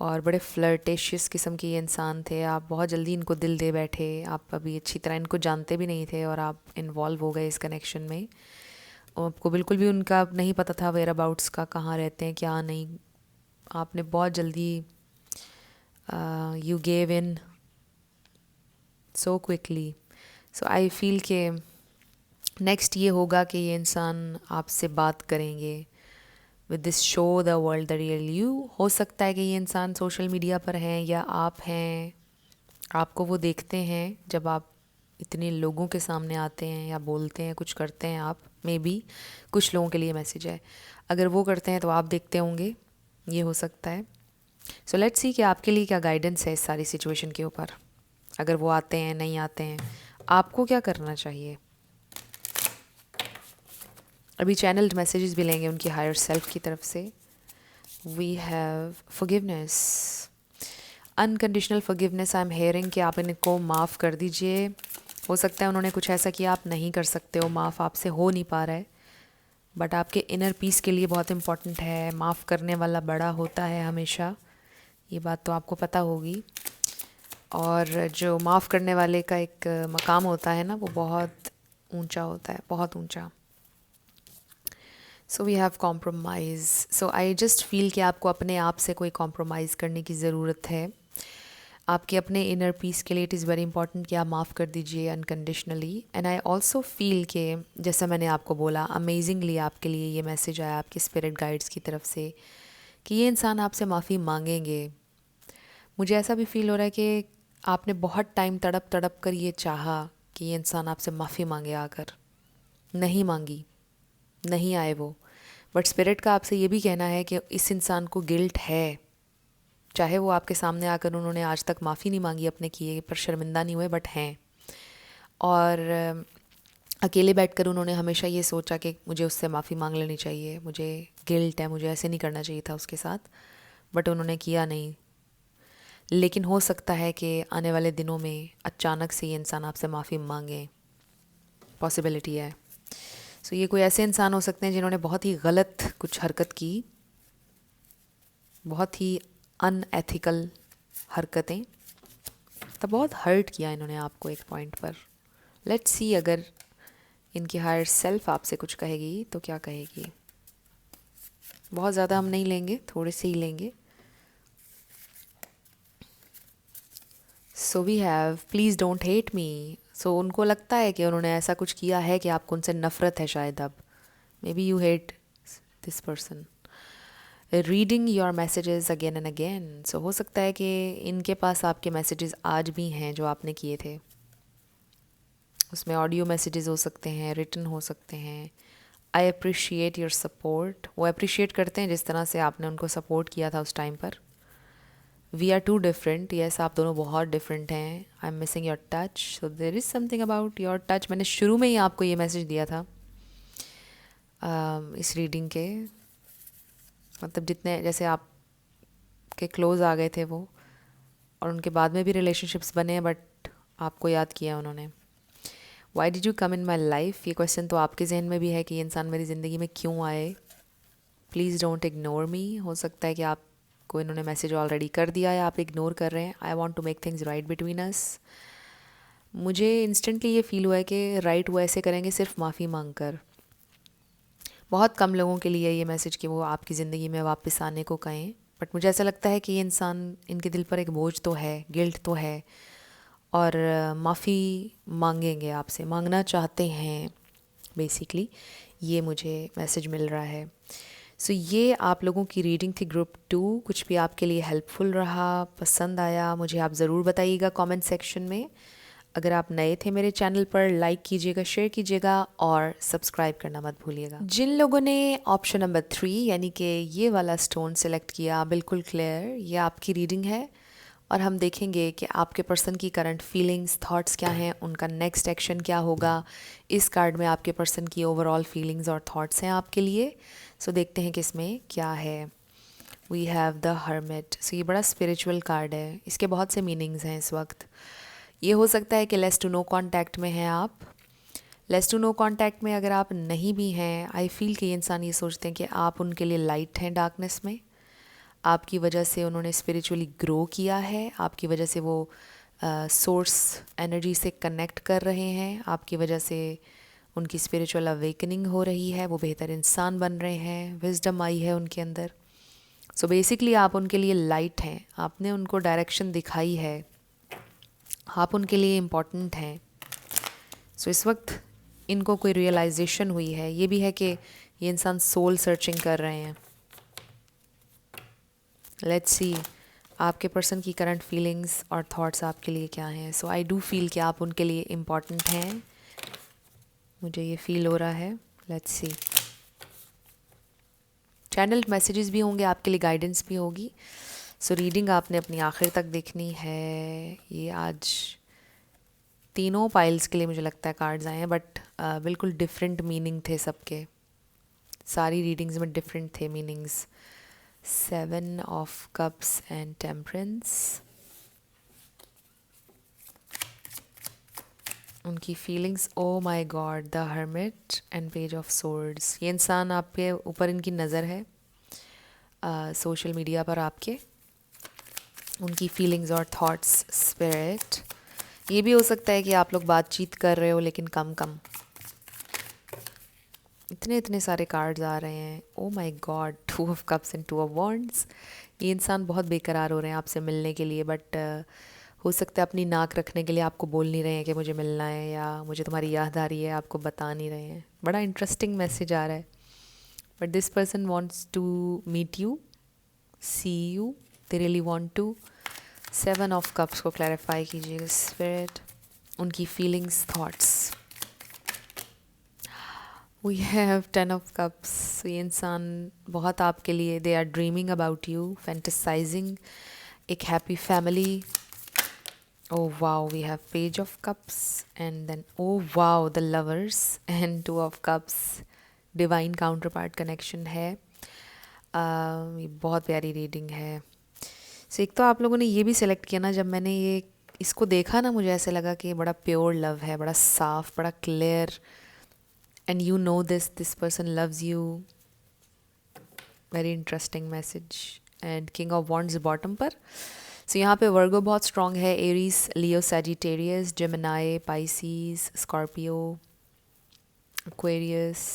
और बड़े फ्लर्टेशियस किस्म के ये इंसान थे। आप बहुत जल्दी इनको दिल दे बैठे, आप अभी अच्छी तरह इनको जानते भी नहीं थे और आप इन्वॉल्व हो गए इस कनेक्शन में। और आपको बिल्कुल भी उनका नहीं पता था वेयर अबाउट्स का, कहाँ रहते हैं क्या नहीं। आपने बहुत जल्दी you gave in so quickly. So I feel के नेक्स्ट ये होगा कि ये इंसान आपसे बात करेंगे with this show the world the real you. हो सकता है कि ये इंसान सोशल मीडिया पर हैं या आप हैं, आपको वो देखते हैं जब आप इतने लोगों के सामने आते हैं या बोलते हैं, कुछ करते हैं आप। मे बी कुछ लोगों के लिए मैसेज है, अगर वो करते हैं तो आप देखते होंगे, ये हो सकता है। सो लेट्स सी कि आपके लिए क्या गाइडेंस है इस सारी सिचुएशन के ऊपर। अगर वो आते हैं, नहीं आते हैं, आपको क्या करना चाहिए? अभी चैनल्ड मैसेजेस भी लेंगे उनकी हायर सेल्फ की तरफ से। We have forgiveness, unconditional forgiveness. I am hearing कि आप इनको माफ़ कर दीजिए। हो सकता है उन्होंने कुछ ऐसा किया आप नहीं कर सकते हो, माफ़ आपसे हो नहीं पा रहा है, बट आपके इनर पीस के लिए बहुत इम्पॉर्टेंट है। माफ़ करने वाला बड़ा होता है हमेशा, ये बात तो आपको पता होगी। और जो माफ़ करने वाले का एक मकाम होता है ना, वो बहुत ऊंचा होता है, बहुत ऊंचा। So we have compromise. So I just feel कि आपको अपने आप से कोई कॉम्प्रोमाइज़ करने की ज़रूरत है। आपके अपने इनर पीस के लिए इट इज़ वेरी इंपॉर्टेंट कि आप माफ़ कर दीजिए unconditionally. And I also feel कि जैसा मैंने आपको बोला, अमेजिंगली आपके लिए ये मैसेज आया आपके स्पिरिट गाइड्स की तरफ से कि ये इंसान आपसे माफ़ी मांगेंगे। मुझे ऐसा भी फील हो रहा है कि आपने बहुत टाइम तड़प तड़प कर ये चाहा कि ये इंसान आपसे माफ़ी मांगे, आकर नहीं मांगी, नहीं आए वो। बट स्पिरिट का आपसे ये भी कहना है कि इस इंसान को गिल्ट है, चाहे वो आपके सामने आकर उन्होंने आज तक माफ़ी नहीं मांगी अपने किए पर, शर्मिंदा नहीं हुए, बट हैं। और अकेले बैठकर उन्होंने हमेशा ये सोचा कि मुझे उससे माफ़ी मांग लेनी चाहिए, मुझे गिल्ट है, मुझे ऐसे नहीं करना चाहिए था उसके साथ, बट उन्होंने किया नहीं। लेकिन हो सकता है कि आने वाले दिनों में अचानक से ये इंसान आपसे माफ़ी मांगे, पॉसिबिलिटी है। सो ये कोई ऐसे इंसान हो सकते हैं जिन्होंने बहुत ही गलत कुछ हरकत की, बहुत ही अनएथिकल हरकतें, तब बहुत हर्ट किया इन्होंने आपको एक पॉइंट पर। लेट्स सी अगर इनकी हायर सेल्फ आपसे कुछ कहेगी तो क्या कहेगी। बहुत ज़्यादा हम नहीं लेंगे, थोड़े से ही लेंगे। So we have please don't hate me. So उनको लगता है कि उन्होंने ऐसा कुछ किया है कि आपको उनसे नफ़रत है शायद अब। Maybe you hate this person. Reading your messages again and again. So हो सकता है कि इनके पास आपके मैसेजेस आज भी हैं जो आपने किए थे। उसमें ऑडियो मैसेजेस हो सकते हैं, रिटन हो सकते हैं। आई अप्रिशिएट योर सपोर्ट, वो अप्रिशिएट करते हैं जिस तरह से आपने उनको सपोर्ट किया था उस टाइम पर। We are too different, yes आप दोनों बहुत डिफरेंट हैं। I am missing your touch, so there is something about your touch. मैंने शुरू में ही आपको ये मैसेज दिया था इस रीडिंग के, मतलब जितने जैसे आप के क्लोज आ गए थे वो, और उनके बाद में भी रिलेशनशिप्स बने, बट आपको याद किया उन्होंने। Why did you come in my life, ये क्वेश्चन तो आपके जहन में भी है कि ये इंसान मेरी ज़िंदगी में क्यों आए। प्लीज़ डोंट इग्नोर मी, हो सकता है कि आपको इन्होंने मैसेज ऑलरेडी कर दिया है, आप इग्नोर कर रहे हैं। I want to make things right between us. मुझे इंस्टेंटली ये फील हुआ है कि राइट वो ऐसे करेंगे सिर्फ माफ़ी मांग कर। बहुत कम लोगों के लिए ये मैसेज कि वो आपकी ज़िंदगी में वापस आने को कहें, बट मुझे ऐसा लगता है कि ये इंसान, इनके दिल पर एक बोझ तो है, गिल्ट तो है, और माफ़ी मांगेंगे आपसे, मांगना चाहते हैं बेसिकली। ये मुझे मैसेज मिल रहा है। सो ये आप लोगों की रीडिंग थी ग्रुप 2। कुछ भी आपके लिए हेल्पफुल रहा, पसंद आया, मुझे आप ज़रूर बताइएगा कमेंट सेक्शन में। अगर आप नए थे मेरे चैनल पर, लाइक कीजिएगा, शेयर कीजिएगा और सब्सक्राइब करना मत भूलिएगा। जिन लोगों ने ऑप्शन नंबर 3 यानी कि ये वाला स्टोन सेलेक्ट किया, बिल्कुल क्लियर, ये आपकी रीडिंग है। और हम देखेंगे कि आपके पर्सन की करंट फीलिंग्स, थॉट्स क्या हैं, उनका नेक्स्ट एक्शन क्या होगा। इस कार्ड में आपके पर्सन की ओवरऑल फीलिंग्स और थॉट्स हैं आपके लिए। सो देखते हैं कि इसमें क्या है। We have the hermit. So ये बड़ा स्पिरिचुअल कार्ड है, इसके बहुत से मीनिंग्स हैं इस वक्त। ये हो सकता है कि लेस टू नो कॉन्टैक्ट में हैं आप। लेस टू नो कॉन्टैक्ट में अगर आप नहीं भी हैं, आई फील कि ये इंसान ये सोचते हैं कि आप उनके लिए लाइट हैं डार्कनेस में। आपकी वजह से उन्होंने स्पिरिचुअली ग्रो किया है, आपकी वजह से वो सोर्स एनर्जी से कनेक्ट कर रहे हैं, आपकी वजह से उनकी स्पिरिचुअल अवेकनिंग हो रही है, वो बेहतर इंसान बन रहे हैं, विजडम आई है उनके अंदर। सो बेसिकली आप उनके लिए लाइट हैं, आपने उनको डायरेक्शन दिखाई है, आप उनके लिए इम्पॉर्टेंट हैं। सो इस वक्त इनको कोई रियलाइजेशन हुई है, ये भी है कि ये इंसान सोल सर्चिंग कर रहे हैं। लेट्स सी आपके पर्सन की करंट फीलिंग्स और थॉट्स आपके लिए क्या हैं। सो आई डू फील कि आप उनके लिए इम्पॉर्टेंट हैं, मुझे ये फील हो रहा है। लेट्स सी, चैनल मैसेजेस भी होंगे आपके लिए, गाइडेंस भी होगी। सो रीडिंग आपने अपनी आखिर तक देखनी है। ये आज तीनों पाइल्स के लिए मुझे लगता है कार्ड्स आए हैं, बट बिल्कुल डिफरेंट मीनिंग थे सबके, सारी रीडिंग्स में डिफरेंट थे meanings. 7 of cups and temperance, उनकी feelings, oh my God, the hermit and page of swords. ये इंसान आपके ऊपर, इनकी नज़र है सोशल मीडिया पर आपके, उनकी फीलिंग्स और थॉट्स, स्पिरिट। ये भी हो सकता है कि आप लोग बातचीत कर रहे हो लेकिन कम कम। इतने इतने सारे कार्ड्स आ रहे हैं, ओ my God, 2 of cups and 2 of wands. ये इंसान बहुत बेकरार हो रहे हैं आपसे मिलने के लिए, बट हो सकता है अपनी नाक रखने के लिए आपको बोल नहीं रहे हैं कि मुझे मिलना है या मुझे तुम्हारी याद आ रही है, आपको बता नहीं रहे हैं। बड़ा इंटरेस्टिंग मैसेज आ रहा है, but this person wants to meet you, see you, they really want to. 7 of cups को क्लैरिफाई कीजिएगा स्पिरिट, उनकी feelings, thoughts. We have 10 of cups. ये इंसान बहुत आपके लिए, they are dreaming about you, fantasising एक happy family. Oh wow, we have page of cups and then oh wow the lovers and 2 of cups. Divine counterpart connection है। ये बहुत प्यारी रीडिंग है। सो एक तो आप लोगों ने ये भी सिलेक्ट किया ना, जब मैंने ये इसको देखा ना, मुझे ऐसे लगा कि बड़ा प्योर लव है, बड़ा साफ, बड़ा clear, and you know this person loves you. Very interesting message. And king of wands bottom पर। सो यहाँ पे वर्गो बहुत स्ट्रॉन्ग है, Aries, Leo, Sagittarius, Gemini, Pisces, Scorpio, Aquarius,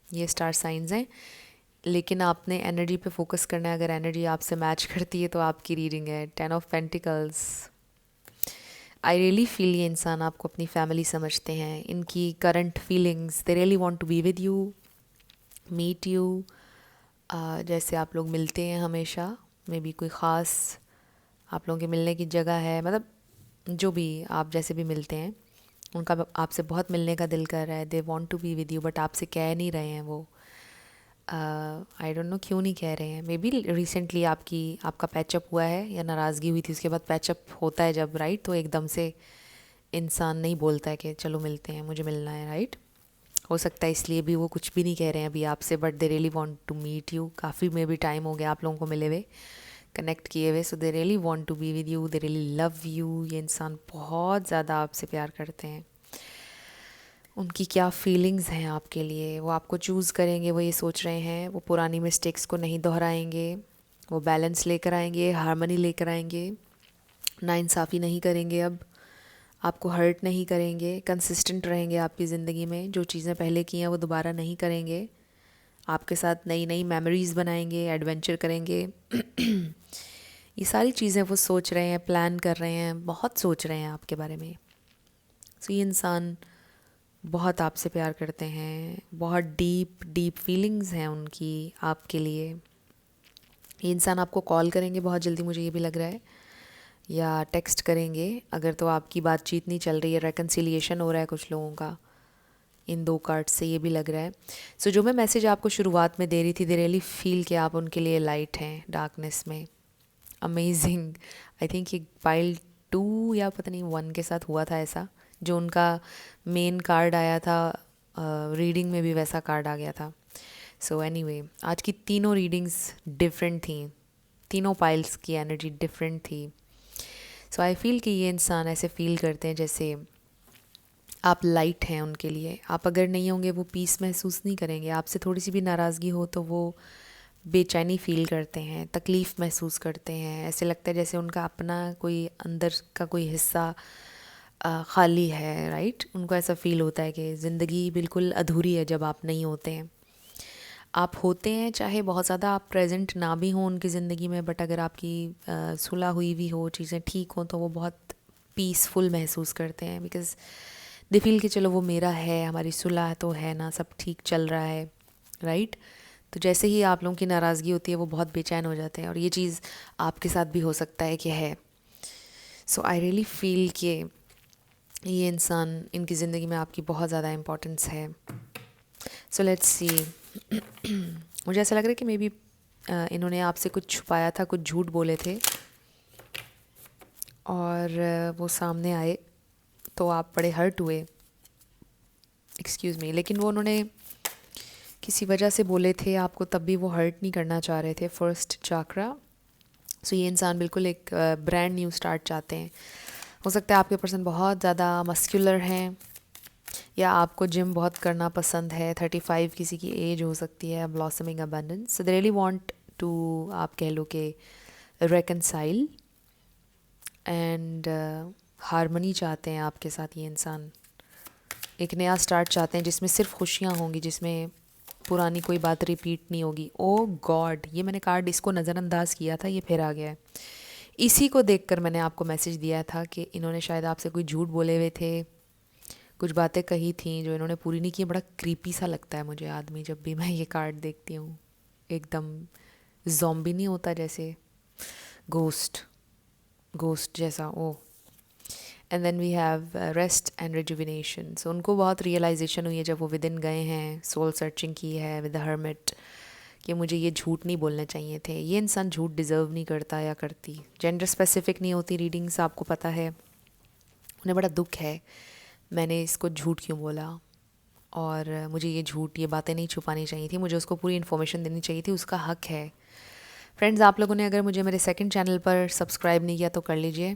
ये स्टार साइंस हैं। लेकिन आपने एनर्जी पे फोकस करना है, अगर एनर्जी आपसे मैच करती है तो आपकी रीडिंग है। 10 of pentacles. I really feel ये इंसान आपको अपनी फैमिली समझते हैं, इनकी current feelings, they really want to be with you, meet you, जैसे आप लोग मिलते हैं हमेशा, मे बी कोई ख़ास आप लोगों के मिलने की जगह है, मतलब जो भी आप जैसे भी मिलते हैं, उनका आपसे बहुत मिलने का दिल कर रहा है, they want to be with you, but आपसे कह नहीं रहे हैं वो। आई डोंट नो क्यों नहीं कह रहे हैं। मे बी रिसेंटली आपका पैचअप हुआ है या नाराज़गी हुई थी, उसके बाद पैचअप होता है जब, राइट, तो एकदम से इंसान नहीं बोलता है कि चलो मिलते हैं, मुझे मिलना है, राइट। हो सकता है इसलिए भी वो कुछ भी नहीं कह रहे हैं अभी आपसे, but they really want to meet you. काफ़ी मे बी टाइम हो गया आप लोगों को मिले हुए, कनेक्ट किए हुए, so they really want to be with you, they really love you. ये इंसान बहुत ज़्यादा आपसे प्यार करते हैं। उनकी क्या फीलिंग्स हैं आपके लिए, वो आपको चूज़ करेंगे, वो ये सोच रहे हैं, वो पुरानी मिस्टेक्स को नहीं दोहराएंगे, वो बैलेंस लेकर आएंगे, हार्मनी लेकर आएंगे, नाइंसाफ़ी नहीं करेंगे, अब आपको हर्ट नहीं करेंगे, कंसिस्टेंट रहेंगे आपकी ज़िंदगी में, जो चीज़ें पहले की हैं वो दोबारा नहीं करेंगे, आपके साथ नई नई मेमोरीज़ बनाएंगे, एडवेंचर करेंगे। ये सारी चीज़ें वो सोच रहे हैं, प्लान कर रहे हैं, बहुत सोच रहे हैं आपके बारे में। सो ये इंसान बहुत आपसे प्यार करते हैं, बहुत डीप डीप फीलिंग्स हैं उनकी आपके लिए। ये इंसान आपको कॉल करेंगे बहुत जल्दी, मुझे ये भी लग रहा है, या टेक्स्ट करेंगे अगर तो आपकी बातचीत नहीं चल रही है, रेकन्सिलिएशन हो रहा है कुछ लोगों का इन दो कार्ड से, ये भी लग रहा है। सो जो मैं मैसेज आपको शुरुआत में दे रही थी, दे रियली फील कि आप उनके लिए लाइट हैं डार्कनेस में। अमेजिंग। आई थिंक ये पाइल 2 या पता नहीं 1 के साथ हुआ था ऐसा, जो उनका मेन कार्ड आया था, रीडिंग में भी वैसा कार्ड आ गया था। सो एनीवे, आज की तीनों रीडिंग्स डिफरेंट थी, तीनों पाइल्स की एनर्जी डिफरेंट थी। सो आई फील कि ये इंसान ऐसे फील करते हैं जैसे आप लाइट हैं उनके लिए। आप अगर नहीं होंगे वो पीस महसूस नहीं करेंगे, आपसे थोड़ी सी भी नाराज़गी हो तो वो बेचैनी फ़ील करते हैं, तकलीफ़ महसूस करते हैं, ऐसे लगता है जैसे उनका अपना कोई अंदर का कोई हिस्सा खाली है, राइट। उनको ऐसा फ़ील होता है कि ज़िंदगी बिल्कुल अधूरी है जब आप नहीं होते हैं। आप होते हैं चाहे बहुत ज़्यादा आप प्रेजेंट ना भी हों उनकी ज़िंदगी में, बट अगर आपकी सुलह हुई भी हो, चीज़ें ठीक हों, तो वो बहुत पीसफुल महसूस करते हैं, बिकॉज़ दे फील कि चलो वो मेरा है, हमारी सुलह तो है ना, सब ठीक चल रहा है, राइट। तो जैसे ही आप लोगों की नाराज़गी होती है वो बहुत बेचैन हो जाते हैं, और ये चीज़ आपके साथ भी हो सकता है कि है। सो आई रियली फील कि ये इंसान, इनकी ज़िंदगी में आपकी बहुत ज़्यादा इम्पोर्टेंस है। सो लेट्स सी। मुझे ऐसा लग रहा है कि मे बी इन्होंने आपसे कुछ छुपाया था, कुछ झूठ बोले थे, और वो सामने आए तो आप बड़े हर्ट हुए, एक्सक्यूज़ मी, लेकिन वो उन्होंने किसी वजह से बोले थे आपको, तब भी वो हर्ट नहीं करना चाह रहे थे। फर्स्ट चाक्रा। सो ये इंसान बिल्कुल एक ब्रांड न्यू स्टार्ट चाहते हैं। हो सकता है आपके पर्सन बहुत ज़्यादा मस्क्यूलर हैं, या आपको जिम बहुत करना पसंद है। 35 किसी की एज हो सकती है, blossoming abundance. So they really want to, आप कह लो कि रेकनसाइल एंड हारमनी चाहते हैं आपके साथ। ये इंसान एक नया स्टार्ट चाहते हैं जिसमें सिर्फ खुशियाँ होंगी, जिसमें पुरानी कोई बात रिपीट नहीं होगी। ओ गॉड, ये मैंने कार्ड इसको नज़रअंदाज किया था, ये फिर आ गया है। इसी को देखकर मैंने आपको मैसेज दिया था कि इन्होंने शायद आपसे कोई झूठ बोले हुए थे, कुछ बातें कही थी जो इन्होंने पूरी नहीं की। बड़ा क्रीपी सा लगता है मुझे आदमी जब भी मैं ये कार्ड देखती हूँ, एकदम ज़ॉम्बी नहीं होता जैसे, घोस्ट, घोस्ट जैसा। Oh, and then we have rest and rejuvenation. So उनको बहुत रियलाइजेशन हुई है जब वो विद इन गए हैं, सोल सर्चिंग की है विद द हर्मिट, कि मुझे ये झूठ नहीं बोलने चाहिए थे। ये इंसान झूठ डिज़र्व नहीं करता या करती। जेंडर स्पेसिफिक नहीं होती रीडिंग्स, आपको पता है। उन्हें बड़ा दुख है, मैंने इसको झूठ क्यों बोला, और मुझे ये झूठ, ये बातें नहीं छुपानी चाहिए थी, मुझे उसको पूरी इन्फॉर्मेशन देनी चाहिए थी, उसका हक है। फ्रेंड्स, आप लोगों ने अगर मुझे मेरे सेकंड चैनल पर सब्सक्राइब नहीं किया तो कर लीजिए,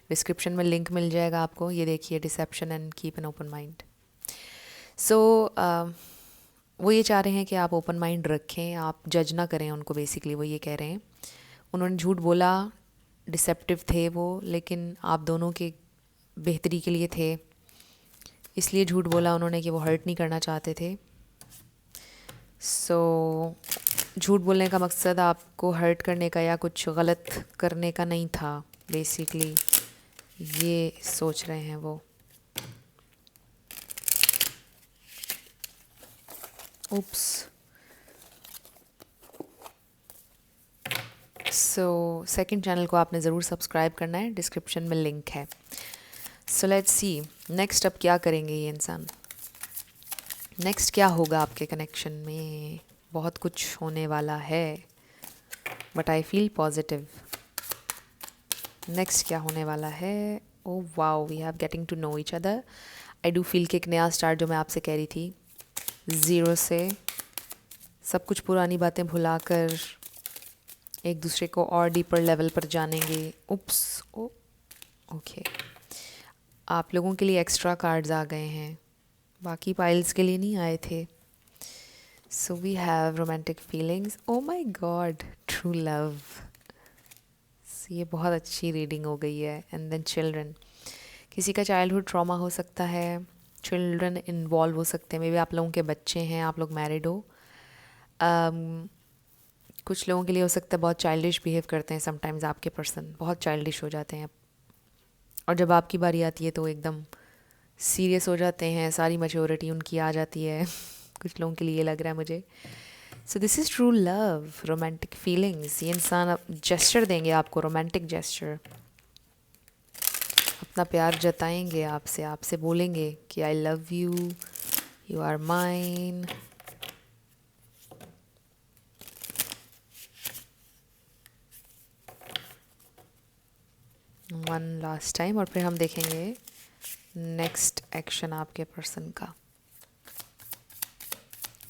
डिस्क्रिप्शन में लिंक मिल जाएगा आपको। ये देखिए, deception and keep an open mind. So वो ये चाह रहे हैं कि आप ओपन माइंड रखें, आप जज ना करें उनको, बेसिकली वो ये कह रहे हैं। उन्होंने झूठ बोला, डिसेप्टिव थे वो, लेकिन आप दोनों के बेहतरी के लिए थे, इसलिए झूठ बोला उन्होंने कि वो हर्ट नहीं करना चाहते थे। सो झूठ बोलने का मकसद आपको हर्ट करने का या कुछ गलत करने का नहीं था, बेसिकली ये सोच रहे हैं वो। उप्स, सो सेकंड चैनल को आपने ज़रूर सब्सक्राइब करना है, डिस्क्रिप्शन में लिंक है। सो लेट्स सी नेक्स्ट अब क्या करेंगे ये इंसान, नेक्स्ट क्या होगा आपके कनेक्शन में। बहुत कुछ होने वाला है, but I feel positive. Next क्या होने वाला है? Oh wow, we have getting to know each other. I do feel कि एक नया स्टार्ट, जो मैं आपसे कह रही थी, ज़ीरो से सब कुछ पुरानी बातें भुलाकर एक दूसरे को और डीपर लेवल पर जानेंगे। उप्स, ओ ओके, आप लोगों के लिए एक्स्ट्रा कार्ड्स आ गए हैं, बाकी पाइल्स के लिए नहीं आए थे। So we have romantic feelings, oh my god, true love. ये बहुत अच्छी रीडिंग हो गई है। एंड देन चिल्ड्रन, किसी का चाइल्डहुड ट्रॉमा हो सकता है, चिल्ड्रन इन्वॉल्व हो सकते हैं, मे बी आप लोगों के बच्चे हैं, आप लोग मैरिड हो। कुछ लोगों के लिए हो सकता है बहुत चाइल्डिश बिहेव करते हैं समटाइम्स, आपके पर्सन बहुत चाइल्डिश हो जाते हैं, और जब आपकी बारी आती है तो एकदम सीरियस हो जाते हैं, सारी मैच्योरिटी उनकी आ जाती है। कुछ लोगों के लिए ये लग रहा है मुझे। So this is true love, romantic feelings. ये इंसान अब जेस्चर देंगे आपको, रोमांटिक जेस्चर, अपना प्यार जताएंगे आपसे, आपसे बोलेंगे कि I love you, you are mine. One last time, और फिर हम देखेंगे नेक्स्ट एक्शन आपके पर्सन का,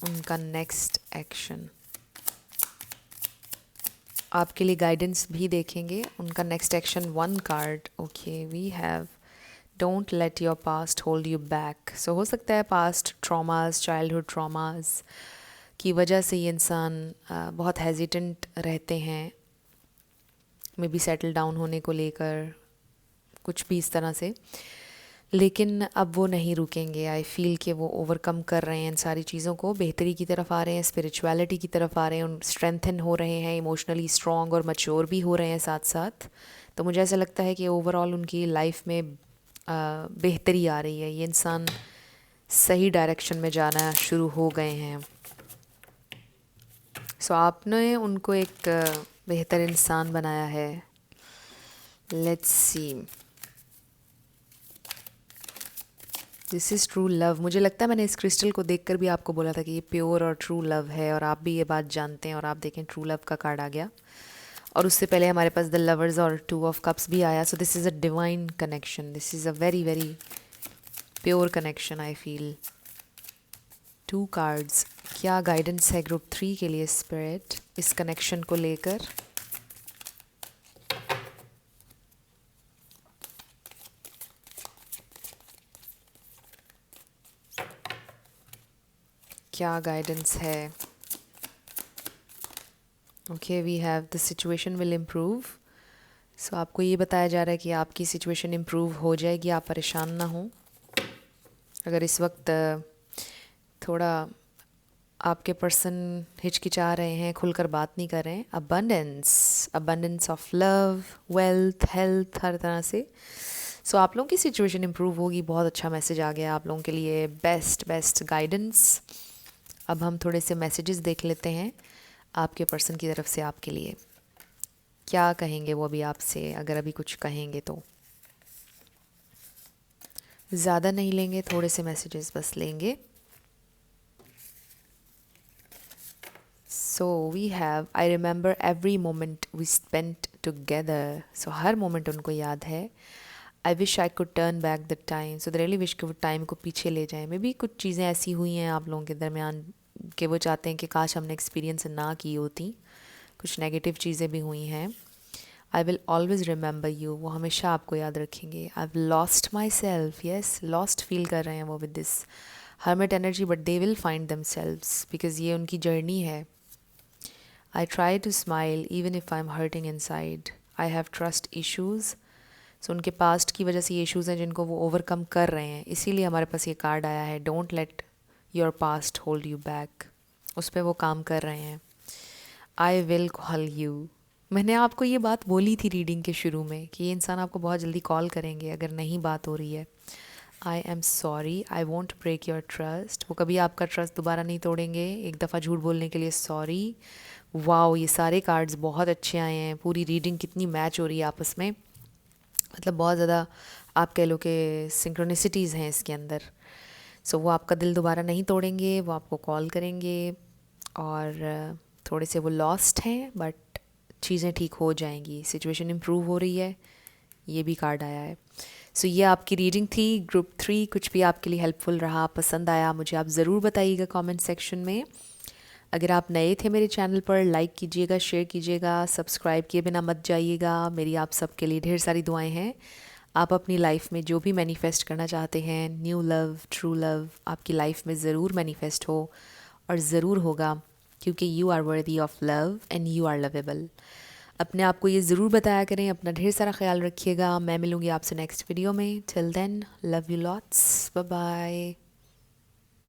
उनका नेक्स्ट एक्शन। आपके लिए गाइडेंस भी देखेंगे, उनका next action. One card, okay, we have don't let your past hold you back. So हो सकता है पास्ट ट्रॉमास, चाइल्डहुड ट्रॉमास की वजह से ये इंसान बहुत हेजिटेंट रहते हैं, मे बी सेटल डाउन होने को लेकर, कुछ भी इस तरह से। लेकिन अब वो नहीं रुकेंगे। आई फील कि वो ओवरकम कर रहे हैं इन सारी चीज़ों को, बेहतरी की तरफ आ रहे हैं, स्पिरिचुअलिटी की तरफ आ रहे हैं, स्ट्रेंथन हो रहे हैं, इमोशनली स्ट्रॉन्ग और मैच्योर भी हो रहे हैं साथ साथ। तो मुझे ऐसा लगता है कि ओवरऑल उनकी लाइफ में बेहतरी आ रही है। ये इंसान सही डायरेक्शन में जाना शुरू हो गए हैं। सो आपने उनको एक बेहतर इंसान बनाया है। Let's see, this is true love. मुझे लगता है मैंने इस क्रिस्टल को देखकर भी आपको बोला था कि ये प्योर और ट्रू लव है, और आप भी ये बात जानते हैं। और आप देखें, ट्रू लव का कार्ड आ गया, और उससे पहले हमारे पास द लवर्स और टू ऑफ कप्स भी आया। So this is a divine connection, this is a very very pure connection I feel. To cards, क्या गाइडेंस है ग्रुप 3 के लिए स्पिरिट इस कनेक्शन को लेकर? क्या गाइडेंस है? Okay, we have the situation will improve. So आपको ये बताया जा रहा है कि आपकी सिचुएशन इम्प्रूव हो जाएगी, आप परेशान ना हो। अगर इस वक्त थोड़ा आपके पर्सन हिचकिचा रहे हैं, खुलकर बात नहीं कर रहे हैं, abundance, abundance of love, wealth, health, हर तरह से। सो आप लोगों की सिचुएशन इम्प्रूव होगी। बहुत अच्छा मैसेज आ गया आप लोगों के लिए, बेस्ट बेस्ट गाइडेंस। अब हम थोड़े से मैसेजेस देख लेते हैं आपके पर्सन की तरफ से आपके लिए। क्या कहेंगे वो अभी आपसे, अगर अभी कुछ कहेंगे तो? ज़्यादा नहीं लेंगे, थोड़े से मैसेजेस बस लेंगे। So we have, I remember every moment we spent together. So हर मोमेंट उनको याद है। I wish I could turn back the time. So they really wish कि वो टाइम को पीछे ले जाएं। मे बी कुछ चीज़ें ऐसी हुई हैं आप लोगों के दरमियान कि वो चाहते हैं कि काश हमने एक्सपीरियंस ना की होती। कुछ नेगेटिव चीज़ें भी हुई हैं। I will always remember you, वो हमेशा आपको याद रखेंगे। I have lost myself, yes, lost feel कर रहे हैं वो with this hermit energy, but they will find themselves, because ये उनकी जर्नी है। I try to smile even if I am hurting inside. I have trust issues. So उनके past की वजह से ये इशूज़ हैं जिनको वो ओवरकम कर रहे हैं, इसीलिए हमारे पास ये कार्ड आया है, don't let your past hold you back. उस पर वो काम कर रहे हैं। आई विल कॉल यू, मैंने आपको ये बात बोली थी रीडिंग के शुरू में कि ये इंसान आपको बहुत जल्दी कॉल करेंगे अगर नहीं बात हो रही है। I am sorry, I won't break your trust. वो कभी आपका ट्रस्ट दोबारा नहीं तोड़ेंगे। एक दफ़ा झूठ बोलने के लिए सॉरी। वाओ, ये सारे कार्ड्स बहुत अच्छे आए हैं, पूरी रीडिंग कितनी मैच हो रही है आपस में, मतलब बहुत ज़्यादा आप कह लो कि सिंक्रोनिसिटीज़ हैं इसके अंदर। सो वो आपका दिल दोबारा नहीं तोड़ेंगे, वो आपको कॉल करेंगे और थोड़े से वो लॉस्ट हैं बट चीज़ें ठीक हो जाएंगी, सिचुएशन इम्प्रूव हो रही है। ये भी कार्ड आया है। सो ये आपकी रीडिंग थी ग्रुप 3। कुछ भी आपके लिए हेल्पफुल रहा, पसंद आया, मुझे आप ज़रूर बताइएगा कमेंट सेक्शन में। अगर आप नए थे मेरे चैनल पर, लाइक कीजिएगा, शेयर कीजिएगा, सब्सक्राइब किए बिना मत जाइएगा। मेरी आप सबके लिए ढेर सारी दुआएं हैं। आप अपनी लाइफ में जो भी मैनिफेस्ट करना चाहते हैं, न्यू लव, ट्रू लव, आपकी लाइफ में ज़रूर मैनिफेस्ट हो और ज़रूर होगा, क्योंकि you are worthy of love and you are lovable. अपने आप को ये ज़रूर बताया करें। अपना ढेर सारा ख्याल रखिएगा। मैं मिलूँगी आपसे नेक्स्ट वीडियो में। Till then, love you lots, bye bye.